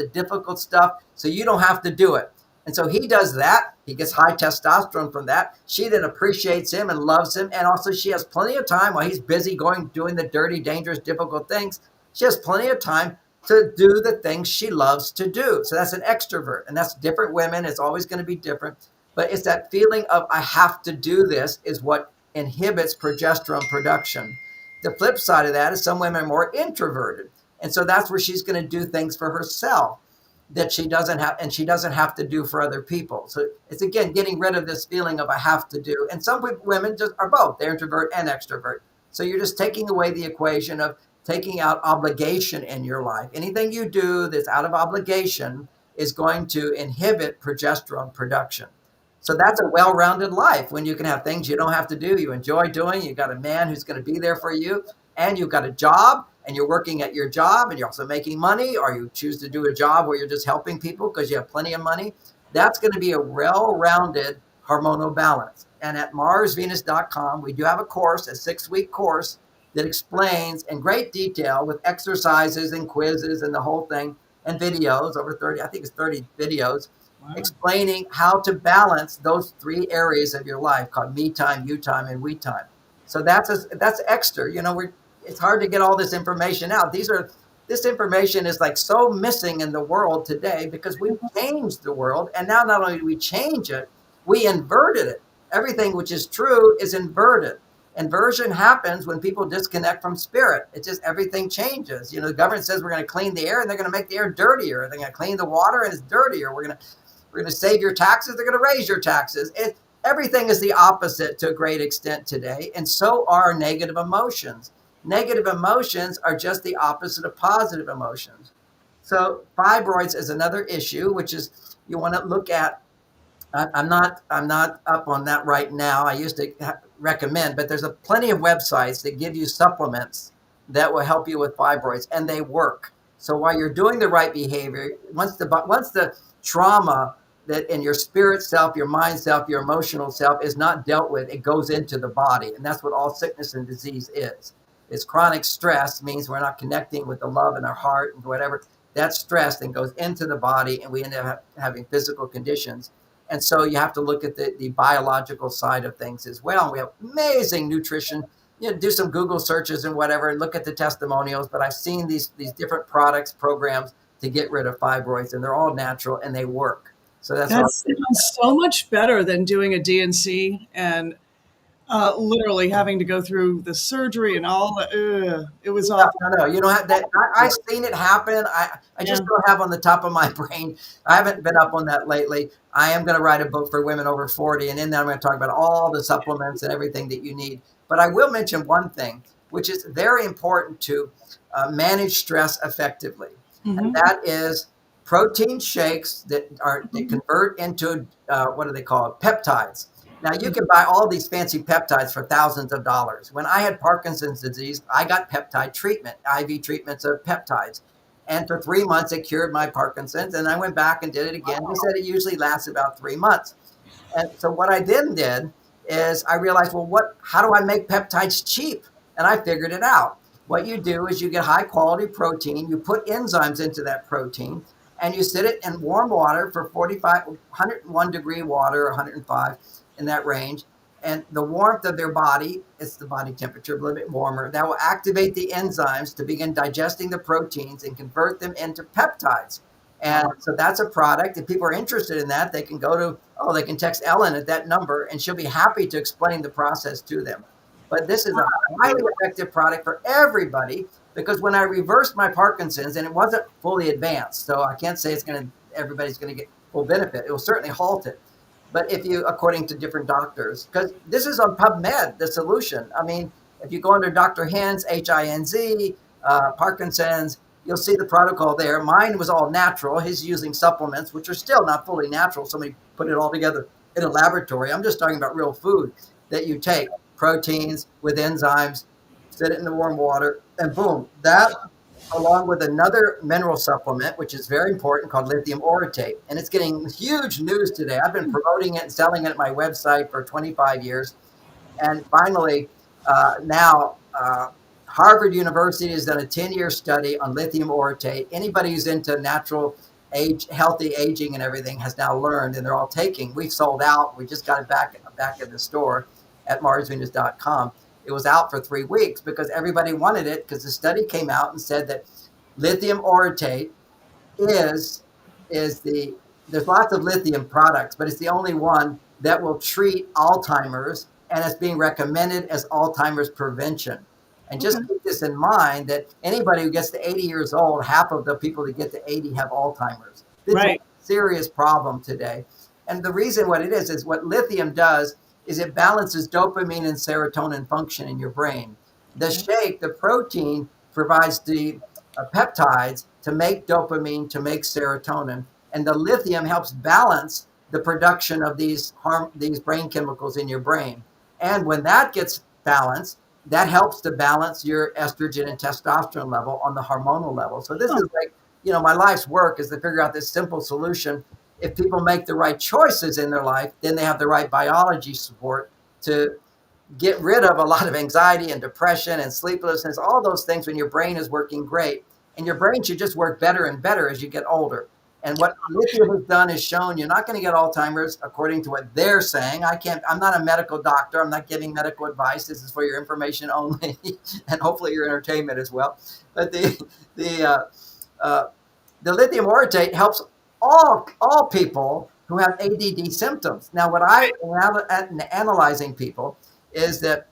so you don't have to do it. And so he does that. He gets high testosterone from that. She then appreciates him and loves him. And also she has plenty of time while he's busy doing the dirty, dangerous, difficult things. She has plenty of time to do the things she loves to do. So that's an extrovert. And that's different women. It's always going to be different. But it's that feeling of I have to do this is what inhibits progesterone production. The flip side of that is some women are more introverted. And so that's where she's going to do things for herself that she doesn't have to do for other people. So it's, again, getting rid of this feeling of I have to do. And some women just are both. They're introvert and extrovert. So you're just taking away the equation of taking out obligation in your life. Anything you do that's out of obligation is going to inhibit progesterone production. So that's a well-rounded life when you can have things you don't have to do, you enjoy doing, you got a man who's going to be there for you, and you've got a job, and you're working at your job, and you're also making money, or you choose to do a job where you're just helping people because you have plenty of money. That's going to be a well-rounded hormonal balance. And at marsvenus.com, we do have a course, a 6-week course that explains in great detail with exercises and quizzes and the whole thing and videos, over 30, I think it's 30 videos, explaining how to balance those 3 areas of your life called me time, you time, and we time. So that's extra. It's hard to get all this information out. This information is like so missing in the world today because we changed the world. And now not only do we change it, we inverted it. Everything which is true is inverted. Inversion happens when people disconnect from spirit. It's just everything changes. The government says we're going to clean the air, and they're going to make the air dirtier. They're going to clean the water, and it's dirtier. We're going to save your taxes. They're going to raise your taxes. Everything is the opposite to a great extent today, and so are negative emotions. Negative emotions are just the opposite of positive emotions. So fibroids is another issue, which is you want to look at. I'm not up on that right now. I used to recommend, but there's plenty of websites that give you supplements that will help you with fibroids, and they work. So while you're doing the right behavior, once the trauma that in your spirit self, your mind self, your emotional self is not dealt with, it goes into the body, and that's what all sickness and disease is. It's chronic stress means we're not connecting with the love in our heart and whatever. That stress then goes into the body, and we end up having physical conditions. And so you have to look at the biological side of things as well. We have amazing nutrition. Do some Google searches and whatever, and look at the testimonials. But I've seen these different products, programs to get rid of fibroids, and they're all natural and they work. So that sounds so much better than doing a DNC and literally having to go through the surgery and all that. It was awful. No, you don't have that. I've seen it happen. I just don't have on the top of my brain. I haven't been up on that lately. I am going to write a book for women over 40, and in that I'm going to talk about all the supplements and everything that you need. But I will mention one thing, which is very important to manage stress effectively, and that is protein shakes that convert into what do they call it? Peptides. Now, you can buy all these fancy peptides for thousands of dollars. When I had Parkinson's disease, I got peptide treatment, IV treatments of peptides. And for 3 months, it cured my Parkinson's. And I went back and did it again. They said it usually lasts about 3 months. And so what I then did is I realized, how do I make peptides cheap? And I figured it out. What you do is you get high quality protein, you put enzymes into that protein, and you sit it in warm water for 101 degree water, 105 in that range. And the warmth of their body, it's the body temperature, a little bit warmer, that will activate the enzymes to begin digesting the proteins and convert them into peptides. And so that's a product. If people are interested in that, they can they can text Ellen at that number, and she'll be happy to explain the process to them. But this is a highly effective product for everybody, because when I reversed my Parkinson's, and it wasn't fully advanced, so I can't say everybody's going to get full benefit. It will certainly halt it. But according to different doctors, because this is on PubMed, the solution. I mean, if you go under Dr. Hinz, Hinz, Parkinson's, you'll see the protocol there. Mine was all natural. He's using supplements, which are still not fully natural. Somebody put it all together in a laboratory. I'm just talking about real food that you take, proteins with enzymes, sit it in the warm water, and boom, that along with another mineral supplement, which is very important, called lithium orotate. And it's getting huge news today. I've been promoting it and selling it at my website for 25 years. And finally, now Harvard University has done a 10-year study on lithium orotate. Anybody who's into natural healthy aging and everything has now learned, and they're all taking. We've sold out. We just got it back in the store at marsvenus.com. It was out for 3 weeks because everybody wanted it, because the study came out and said that lithium orotate there's lots of lithium products, but it's the only one that will treat Alzheimer's, and it's being recommended as Alzheimer's prevention. And just keep this in mind, that anybody who gets to 80 years old, half of the people that get to 80 have Alzheimer's. This is a serious problem today. And the reason what it is what lithium does is it balances dopamine and serotonin function in your brain. The shake, the protein, provides the peptides to make dopamine, to make serotonin, and the lithium helps balance the production of these brain chemicals in your brain. And when that gets balanced, that helps to balance your estrogen and testosterone level on the hormonal level. So this is my life's work is to figure out this simple solution. If people make the right choices in their life, then they have the right biology support to get rid of a lot of anxiety and depression and sleeplessness, all those things when your brain is working great. And your brain should just work better and better as you get older. And what lithium has done is shown you're not going to get Alzheimer's according to what they're saying. I'm not a medical doctor. I'm not giving medical advice. This is for your information only and hopefully your entertainment as well. But the lithium orotate helps all people who have ADD symptoms. Now, what I am analyzing people is that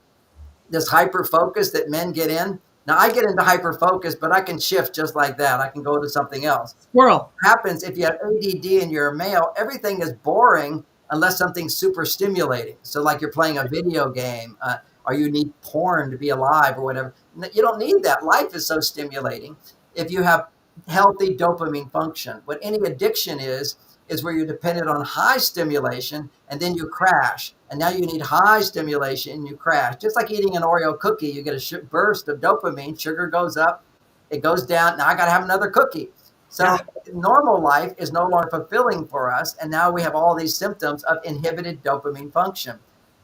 this hyper focus that men get in. Now I get into hyper focus, but I can shift just like that. I can go to something else. Squirrel. What happens if you have ADD and you're a male, everything is boring unless something's super stimulating. So like you're playing a video game, or you need porn to be alive or whatever. You don't need that. Life is so stimulating. If you have healthy dopamine function, what any addiction is where you're dependent on high stimulation and then you crash. And now you need high stimulation and you crash. Just like eating an Oreo cookie, you get a burst of dopamine, sugar goes up, it goes down. Now I got to have another cookie. So normal life is no longer fulfilling for us. And now we have all these symptoms of inhibited dopamine function.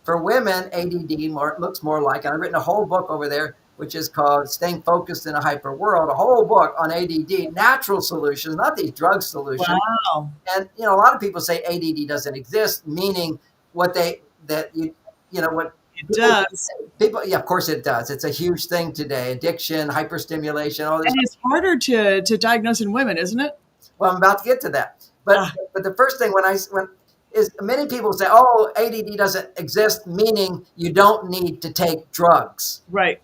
For women, ADD looks more like, and I've written a whole book over there, which is called Staying Focused in a Hyper World, a whole book on ADD, natural solutions, not these drug solutions. Wow. And, a lot of people say ADD doesn't exist, meaning what they, that what it does. People, yeah, of course it does. It's a huge thing today. Addiction, hyperstimulation, all this. And it's harder to diagnose in women, isn't it? Well, I'm about to get to that. But the first thing when is many people say, oh, ADD doesn't exist, meaning you don't need to take drugs. Right.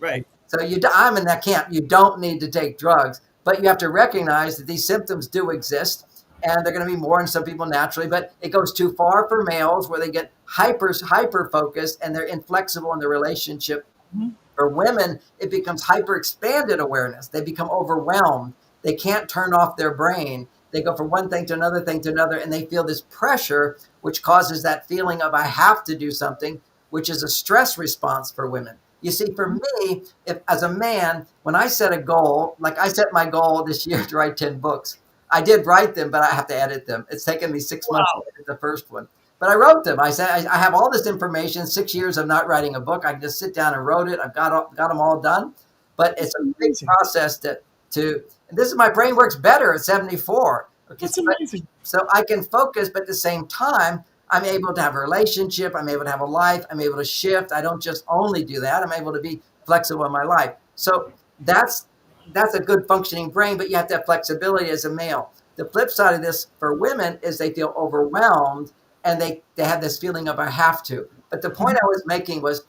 So I'm in that camp. You don't need to take drugs, but you have to recognize that these symptoms do exist. And they're going to be more in some people naturally, but it goes too far for males where they get hyper focused and they're inflexible in the relationship. Mm-hmm. For women, it becomes hyper expanded awareness. They become overwhelmed. They can't turn off their brain. They go from one thing to another thing to another, and they feel this pressure, which causes that feeling of I have to do something, which is a stress response for women. You see, for me, if as a man, when I set a goal, like I set my goal this year to write 10 books. I did write them, but I have to edit them. It's taken me 6 months to edit the first one. But I wrote them. I said, I have all this information, 6 years of not writing a book. I can just sit down and wrote it. I've got them all done. But it's a big process to and this is my brain works better at 74. Okay, that's amazing. So I can focus, but at the same time, I'm able to have a relationship. I'm able to have a life. I'm able to shift. I don't just only do that. I'm able to be flexible in my life. So that's a good functioning brain, but you have to have flexibility as a male. The flip side of this for women is they feel overwhelmed and they have this feeling of I have to. But the point I was making was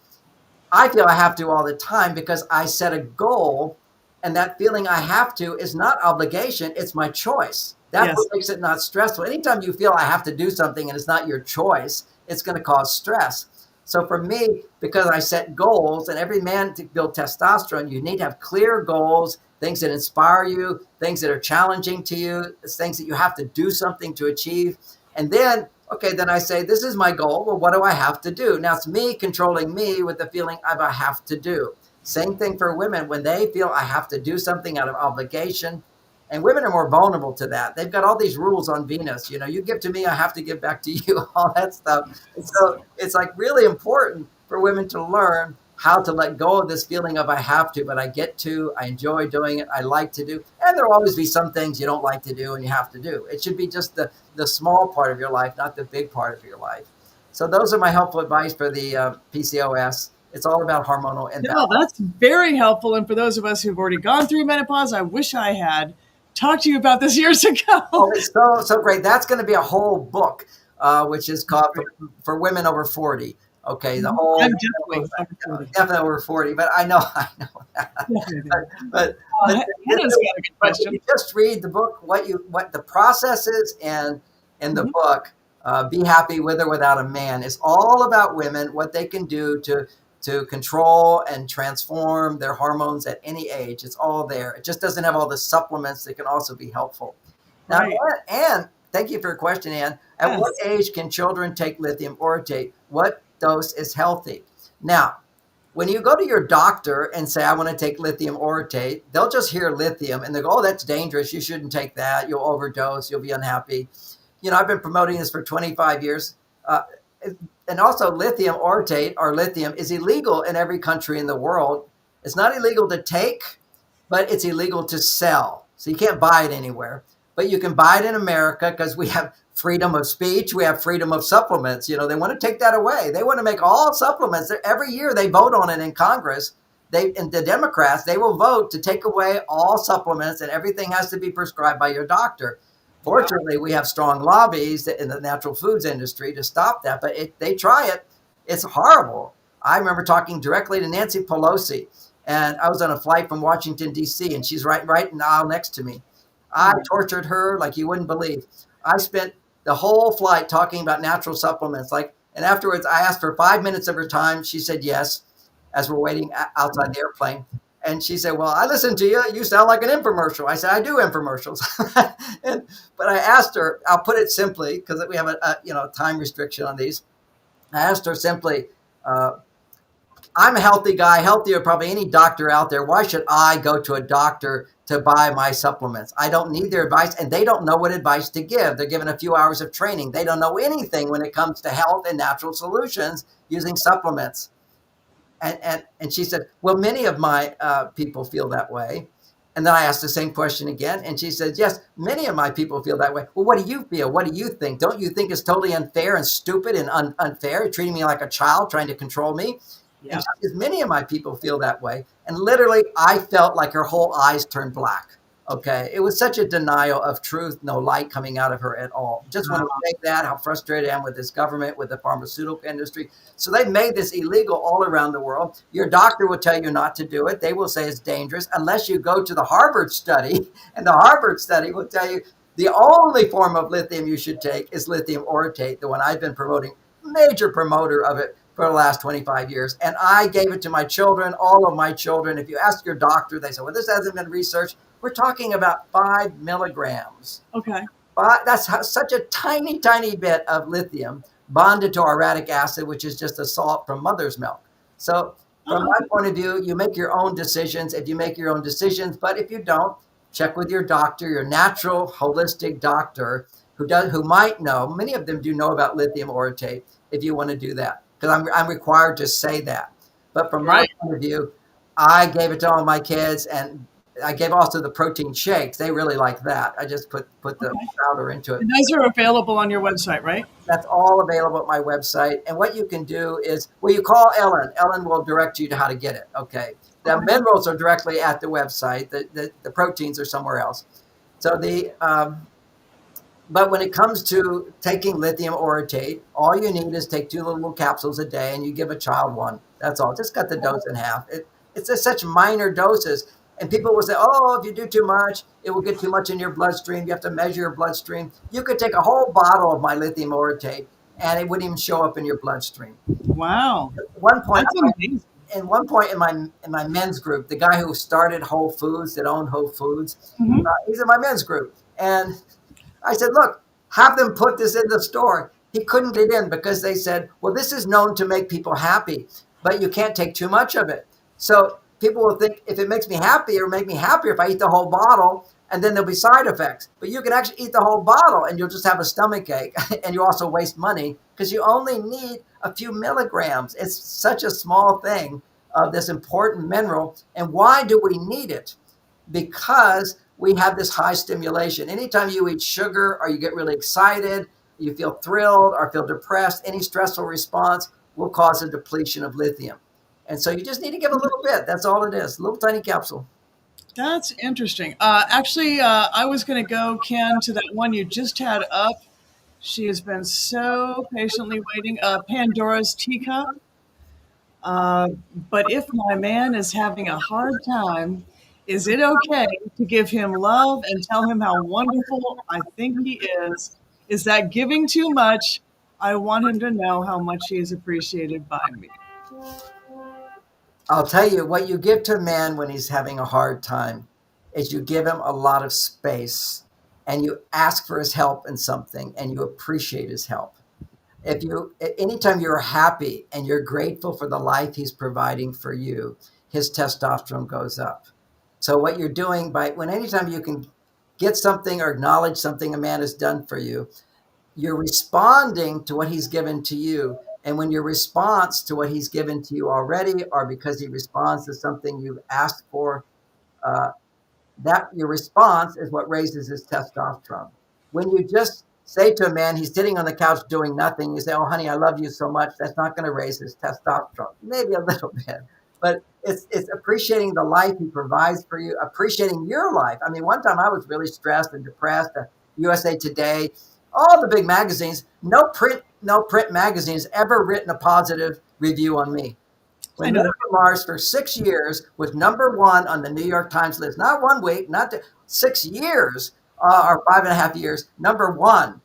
I feel I have to all the time because I set a goal, and that feeling I have to is not obligation, it's my choice. That's what makes it not stressful. Anytime you feel I have to do something and it's not your choice, it's going to cause stress. So for me, because I set goals, and every man to build testosterone, you need to have clear goals, things that inspire you, things that are challenging to you, it's things that you have to do something to achieve. And then, then I say, this is my goal. Well, what do I have to do? Now it's me controlling me with the feeling of I have to do. Same thing for women. When they feel I have to do something out of obligation, and women are more vulnerable to that. They've got all these rules on Venus. You give to me, I have to give back to you, all that stuff. So it's like really important for women to learn how to let go of this feeling of I have to, but I get to, I enjoy doing it, I like to do. And there'll always be some things you don't like to do and you have to do. It should be just the small part of your life, not the big part of your life. So those are my helpful advice for the PCOS. It's all about hormonal imbalance. No, that's very helpful. And for those of us who've already gone through menopause, I wish I had talked to you about this years ago. Oh, it's so great. That's going to be a whole book, which is called for women over 40. Okay, the whole I'm definitely over 40, but I know that. but Hannah's got a good question. You just read the book, what the process is, and in the book, Be Happy With or Without a Man, is all about women, what they can do to control and transform their hormones at any age. It's all there. It just doesn't have all the supplements that can also be helpful. Now, Anne, thank you for your question, Anne. At what age can children take lithium orotate? What dose is healthy? Now, when you go to your doctor and say, I want to take lithium orotate, they'll just hear lithium and they go, oh, that's dangerous. You shouldn't take that. You'll overdose. You'll be unhappy. I've been promoting this for 25 years. And also lithium orotate, or lithium, is illegal in every country in the world. It's not illegal to take, but it's illegal to sell. So you can't buy it anywhere. But you can buy it in America because we have freedom of speech. We have freedom of supplements. They want to take that away. They want to make all supplements. Every year they vote on it in Congress. And the Democrats, they will vote to take away all supplements, and everything has to be prescribed by your doctor. Fortunately, we have strong lobbies in the natural foods industry to stop that, but they try it. It's horrible. I remember talking directly to Nancy Pelosi, and I was on a flight from Washington, D.C., and she's right in the aisle next to me. I tortured her like you wouldn't believe. I spent the whole flight talking about natural supplements. And afterwards, I asked for 5 minutes of her time. She said yes, as we're waiting outside the airplane. And she said, well, I listened to you. You sound like an infomercial. I said, I do infomercials. But I asked her, I'll put it simply, because we have a time restriction on these. I asked her simply, I'm a healthy guy, healthier than probably any doctor out there. Why should I go to a doctor to buy my supplements? I don't need their advice, and they don't know what advice to give. They're given a few hours of training. They don't know anything when it comes to health and natural solutions using supplements. And she said, well, many of my people feel that way. And then I asked the same question again, and she said, yes, many of my people feel that way. Well, what do you feel? What do you think? Don't you think it's totally unfair and stupid and unfair, treating me like a child, trying to control me? Yeah. And she says, many of my people feel that way. And literally, I felt like her whole eyes turned black. Okay. It was such a denial of truth, no light coming out of her at all. Just want to say that, how frustrated I am with this government, with the pharmaceutical industry. So they made this illegal all around the world. Your doctor will tell you not to do it. They will say it's dangerous unless you go to the Harvard study. And the Harvard study will tell you the only form of lithium you should take is lithium orotate, the one I've been promoting, major promoter of it for the last 25 years. And I gave it to my children, all of my children. If you ask your doctor, they say, well, this hasn't been researched. We're talking about 5 milligrams. Okay. But that's such a tiny, tiny bit of lithium bonded to uric acid, which is just a salt from mother's milk. So from my point of view, you make your own decisions if you make your own decisions. But if you don't, check with your doctor, your natural holistic doctor who might know. Many of them do know about lithium orotate if you want to do that, because I'm required to say that. But from my point of view, I gave it to all my kids, and I gave also the protein shakes. They really like that. I just put the powder into it. And those are available on your website, right? That's all available at my website. And what you can do is, well, you call Ellen. Ellen will direct you to how to get it. Okay. The minerals are directly at the website. The proteins are somewhere else. So but when it comes to taking lithium orotate, all you need is take 2 little capsules a day, and you give a child 1. That's all. Just cut the dose in half. It's just such minor doses. And people will say, oh, if you do too much, it will get too much in your bloodstream. You have to measure your bloodstream. You could take a whole bottle of my lithium orotate, and it wouldn't even show up in your bloodstream. Wow. At one point, That's amazing. at one point in my men's group, the guy who started Whole Foods, that owned Whole Foods, he's in my men's group. And I said, look, have them put this in the store. He couldn't get in because they said, well, this is known to make people happy, but you can't take too much of it. So people will think, if it makes me happy, it'll make me happier if I eat the whole bottle, and then there'll be side effects. But you can actually eat the whole bottle and you'll just have a stomach ache, and you also waste money because you only need a few milligrams. It's such a small thing of this important mineral. And why do we need it? Because we have this high stimulation. Anytime you eat sugar or you get really excited, you feel thrilled or feel depressed, any stressful response will cause a depletion of lithium. And so you just need to give a little bit. That's all it is. A little tiny capsule. That's interesting. Actually, I was going to go, Ken, to that one you just had up. She has been so patiently waiting. Pandora's Teacup. But if my man is having a hard time, is it okay to give him love and tell him how wonderful I think he is? Is that giving too much? I want him to know how much he is appreciated by me. I'll tell you, what you give to a man when he's having a hard time is you give him a lot of space, and you ask for his help in something, and you appreciate his help. Anytime you're happy and you're grateful for the life he's providing for you, his testosterone goes up. So what you're doing anytime you can get something or acknowledge something a man has done for you, you're responding to what he's given to you. And when your response to what he's given to you already, or because he responds to something you've asked for, that your response is what raises his testosterone. When you just say to a man, he's sitting on the couch doing nothing, you say, oh, honey, I love you so much, that's not going to raise his testosterone. Maybe a little bit. But it's appreciating the life he provides for you, appreciating your life. I mean, one time I was really stressed and depressed. USA Today, all the big magazines, no print magazine has ever written a positive review on me. I When know Minna that. Mars for 6 years was #1 on the New York Times list, not 1 week, not 6 years, or 5.5 years, #1.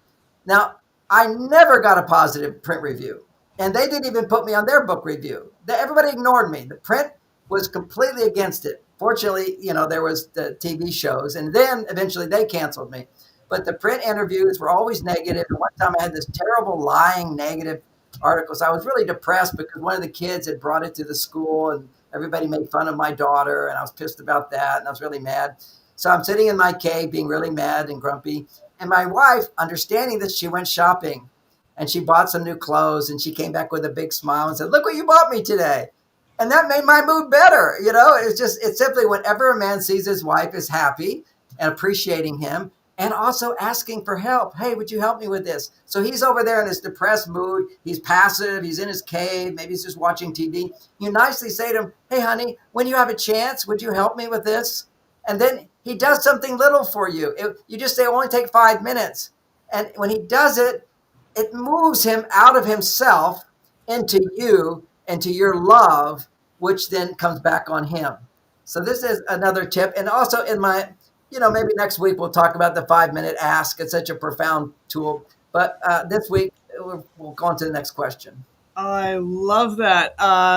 Now, I never got a positive print review, and they didn't even put me on their book review. Everybody ignored me. The print was completely against it. Fortunately, there was the TV shows, and then eventually they canceled me. But the print interviews were always negative. And one time I had this terrible lying negative articles. I was really depressed because one of the kids had brought it to the school and everybody made fun of my daughter, and I was pissed about that, and I was really mad. So I'm sitting in my cave being really mad and grumpy. And my wife, understanding this, she went shopping and she bought some new clothes, and she came back with a big smile and said, "Look what you bought me today." And that made my mood better. It's simply whenever a man sees his wife is happy and appreciating him, and also asking for help. "Hey, would you help me with this?" So he's over there in his depressed mood. He's passive. He's in his cave. Maybe he's just watching TV. You nicely say to him, "Hey, honey, when you have a chance, would you help me with this?" And then he does something little for you. You just say, "It will only take 5 minutes." And when he does it, it moves him out of himself into you, into your love, which then comes back on him. So this is another tip. And also in my, maybe next week we'll talk about the 5-minute ask. It's such a profound tool. But this week we'll go on to the next question. I love that.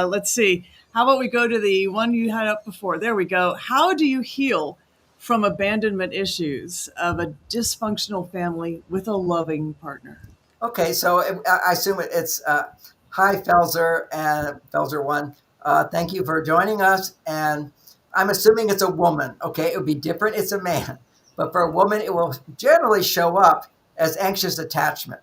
Let's see. How about we go to the one you had up before? There we go. How do you heal from abandonment issues of a dysfunctional family with a loving partner? Okay, so I assume it's hi, Felzer and Felzer1. Thank you for joining us. And I'm assuming it's a woman. Okay, it would be different. It's a man. But for a woman, it will generally show up as anxious attachment.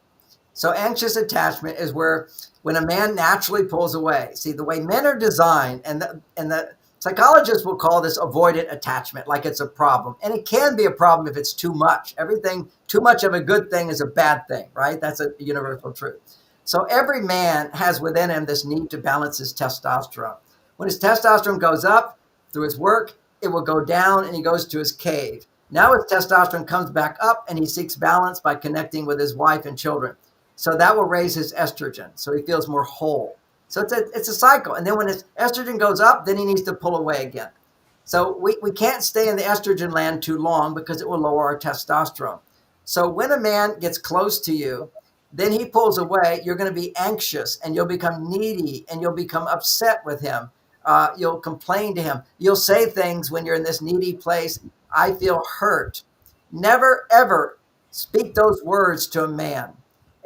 So anxious attachment is when a man naturally pulls away. See, the way men are designed, and the psychologists will call this avoidant attachment, like it's a problem. And it can be a problem if it's too much. Everything, too much of a good thing is a bad thing, right? That's a universal truth. So every man has within him this need to balance his testosterone. When his testosterone goes up through his work, it will go down and he goes to his cave. Now his testosterone comes back up and he seeks balance by connecting with his wife and children. So that will raise his estrogen. So he feels more whole. So it's a cycle. And then when his estrogen goes up, then he needs to pull away again. So we can't stay in the estrogen land too long because it will lower our testosterone. So when a man gets close to you, then he pulls away, you're going to be anxious and you'll become needy and you'll become upset with him. You'll complain to him. You'll say things when you're in this needy place. "I feel hurt." Never, ever speak those words to a man.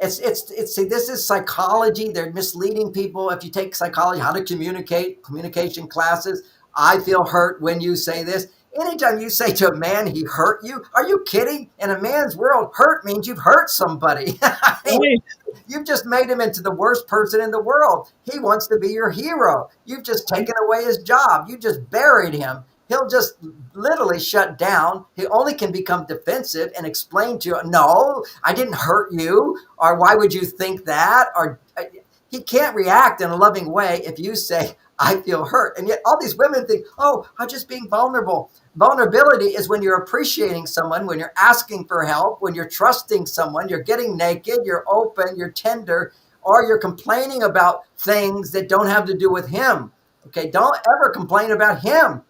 See, this is psychology. They're misleading people. If you take psychology, how to communication classes, "I feel hurt when you say this." Anytime you say to a man he hurt you, are you kidding? In a man's world, hurt means you've hurt somebody. I mean, you've just made him into the worst person in the world. He wants to be your hero. You've just taken away his job. You just buried him. He'll just literally shut down. He only can become defensive and explain to you, "No, I didn't hurt you," or "Why would you think that?" Or he can't react in a loving way if you say, "I feel hurt." And yet all these women think, "Oh, I'm just being vulnerable." Vulnerability is when you're appreciating someone, when you're asking for help, when you're trusting someone, you're getting naked, you're open, you're tender, or you're complaining about things that don't have to do with him. Okay, don't ever complain about him.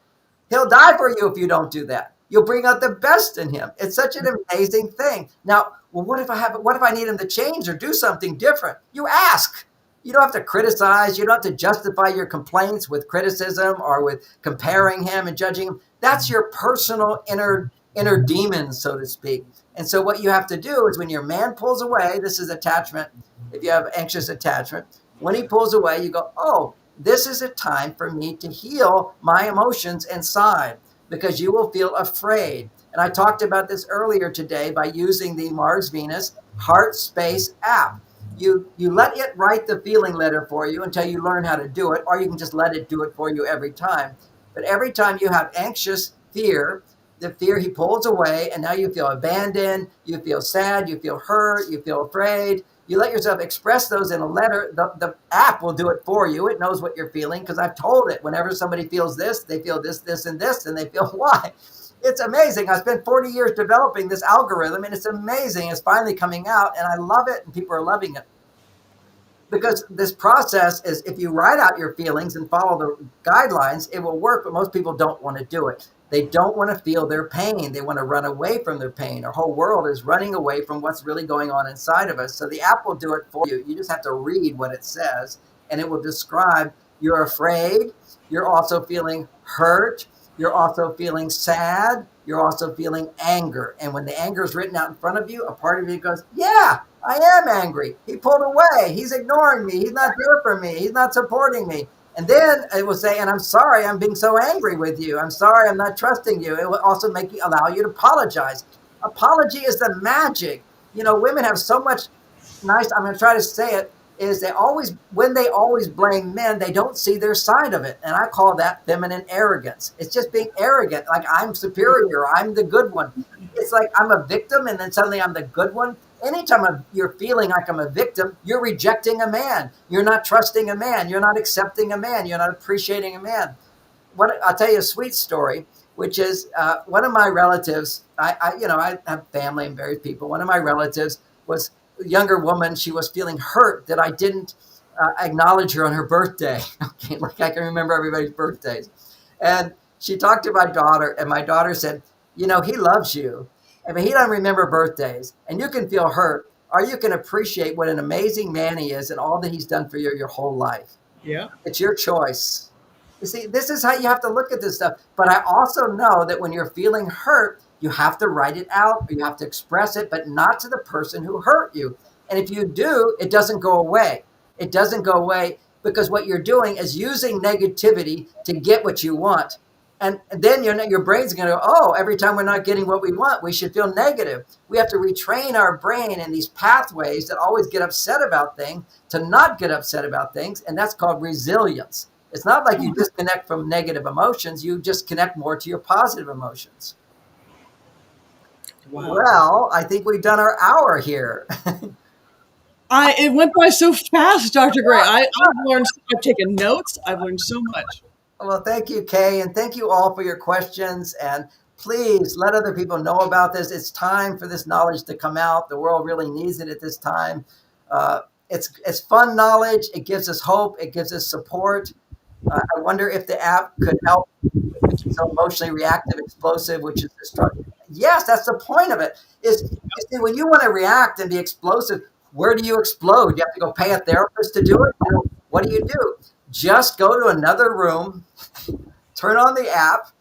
He'll die for you if you don't do that. You'll bring out the best in him. It's such an amazing thing. Now, well, what if I need him to change or do something different? You ask. You don't have to criticize. You don't have to justify your complaints with criticism or with comparing him and judging him. That's your personal inner demons, so to speak. And so what you have to do is when your man pulls away, this is attachment. If you have anxious attachment, when he pulls away, you go, "Oh, this is a time for me to heal my emotions inside," because you will feel afraid. And I talked about this earlier today by using the Mars Venus Heart Space app. You let it write the feeling letter for you until you learn how to do it, or you can just let it do it for you every time. But every time you have anxious fear, the fear, he pulls away, and now you feel abandoned, you feel sad, you feel hurt, you feel afraid. You let yourself express those in a letter. The app will do it for you. It knows what you're feeling because I've told it. Whenever somebody feels this, they feel this, this, and this, and they feel why. It's amazing. I spent 40 years developing this algorithm, and it's amazing. It's finally coming out, and I love it, and people are loving it. because this process is, if you write out your feelings and follow the guidelines, it will work, but most people don't want to do it. They don't want to feel their pain. They want to run away from their pain. Our whole world is running away from what's really going on inside of us. So the app will do it for you. You just have to read what it says, and it will describe you're afraid, you're also feeling hurt, you're also feeling sad, you're also feeling anger. And when the anger is written out in front of you, a part of you goes, yeah, I am angry. He pulled away. He's ignoring me. He's not there for me. He's not supporting me. And then it will say, and I'm sorry, I'm being so angry with you. I'm sorry, I'm not trusting you. It will also allow you to apologize. Apology is the magic. Women have so much I'm going to try to say it, is when they always blame men, they don't see their side of it. And I call that feminine arrogance. It's just being arrogant, like I'm superior, I'm the good one. It's like I'm a victim and then suddenly I'm the good one. Anytime you're feeling like I'm a victim, you're rejecting a man. You're not trusting a man. You're not accepting a man. You're not appreciating a man. I'll tell you a sweet story, which is one of my relatives. I have family and various people. One of my relatives was a younger woman. She was feeling hurt that I didn't acknowledge her on her birthday. Okay, like I can remember everybody's birthdays. And she talked to my daughter, and my daughter said, he loves you. I mean, he doesn't remember birthdays, and you can feel hurt, or you can appreciate what an amazing man he is and all that he's done for you your whole life. Yeah. It's your choice. You see, this is how you have to look at this stuff. But I also know that when you're feeling hurt, you have to write it out, or you have to express it, but not to the person who hurt you. And if you do, it doesn't go away. It doesn't go away because what you're doing is using negativity to get what you want. And then your brain's going to go, oh, every time we're not getting what we want, we should feel negative. We have to retrain our brain in these pathways that always get upset about things to not get upset about things. And that's called resilience. It's not like you disconnect from negative emotions. You just connect more to your positive emotions. Wow. Well, I think we've done our hour here. It went by so fast, Dr. Gray. I've taken notes. I've learned so much. Well, thank you, Kay, and thank you all for your questions. And please let other people know about this. It's time for this knowledge to come out. The world really needs it at this time. It's fun knowledge. It gives us hope. It gives us support. I wonder if the app could help so emotionally reactive, explosive, which is destructive. Yes, that's the point of it. When you want to react and be explosive, where do you explode? You have to go pay a therapist to do it? What do you do? Just go to another room, turn on the app.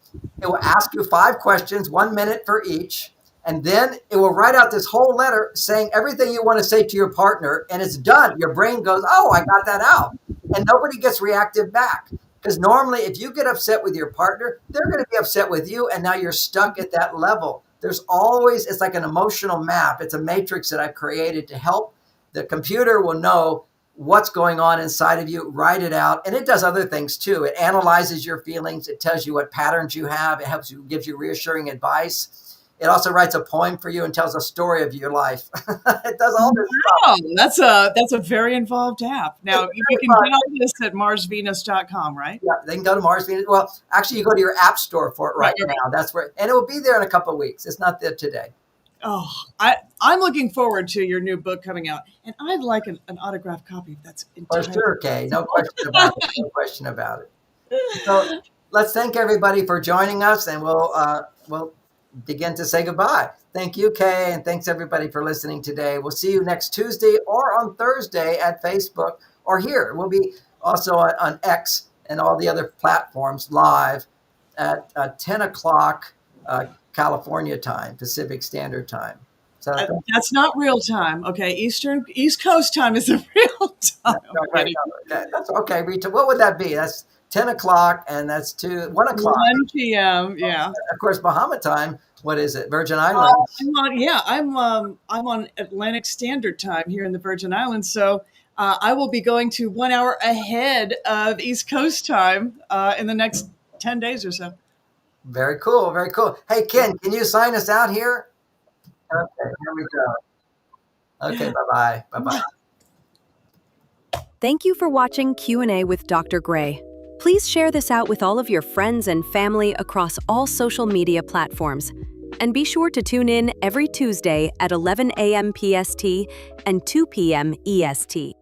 It will ask you 5 questions, 1 minute for each. And then it will write out this whole letter saying everything you want to say to your partner, and it's done. Your brain goes, oh, I got that out. And nobody gets reactive back. Because normally if you get upset with your partner, they're going to be upset with you. And now you're stuck at that level. It's like an emotional map. It's a matrix that I've created to help. The computer will know what's going on inside of you, write it out. And it does other things too. It analyzes your feelings. It tells you what patterns you have. It gives you reassuring advice. It also writes a poem for you and tells a story of your life. It does all this stuff. That's a very involved app. Now, you can get all this at marsvenus.com, right? Yeah, they can go to Mars Venus. Well, actually, you go to your app store for it right now. That's where, and it will be there in a couple of weeks. It's not there today. Oh, I'm looking forward to your new book coming out, and I'd like an autographed copy. That's for sure, Kay. No question about it. No question about it. So let's thank everybody for joining us, and we'll begin to say goodbye. Thank you, Kay, and thanks everybody for listening today. We'll see you next Tuesday or on Thursday at Facebook or here. We'll be also on X and all the other platforms live at 10 o'clock California time, Pacific Standard Time. So that's not real time. Okay, East Coast time is a real time. That's okay. What would that be? That's 10 o'clock, and that's 1 o'clock. 1 p.m. Yeah. Of course, Bahama time. What is it? Virgin Islands. I'm on Atlantic Standard Time here in the Virgin Islands, so I will be going to 1 hour ahead of East Coast time in the next 10 days or so. Very cool. Very cool. Hey, Ken, can you sign us out here? Okay, here we go. Okay, bye-bye. Bye-bye. Thank you for watching Q&A with Dr. Gray. Please share this out with all of your friends and family across all social media platforms. And be sure to tune in every Tuesday at 11 a.m. PST and 2 p.m. EST.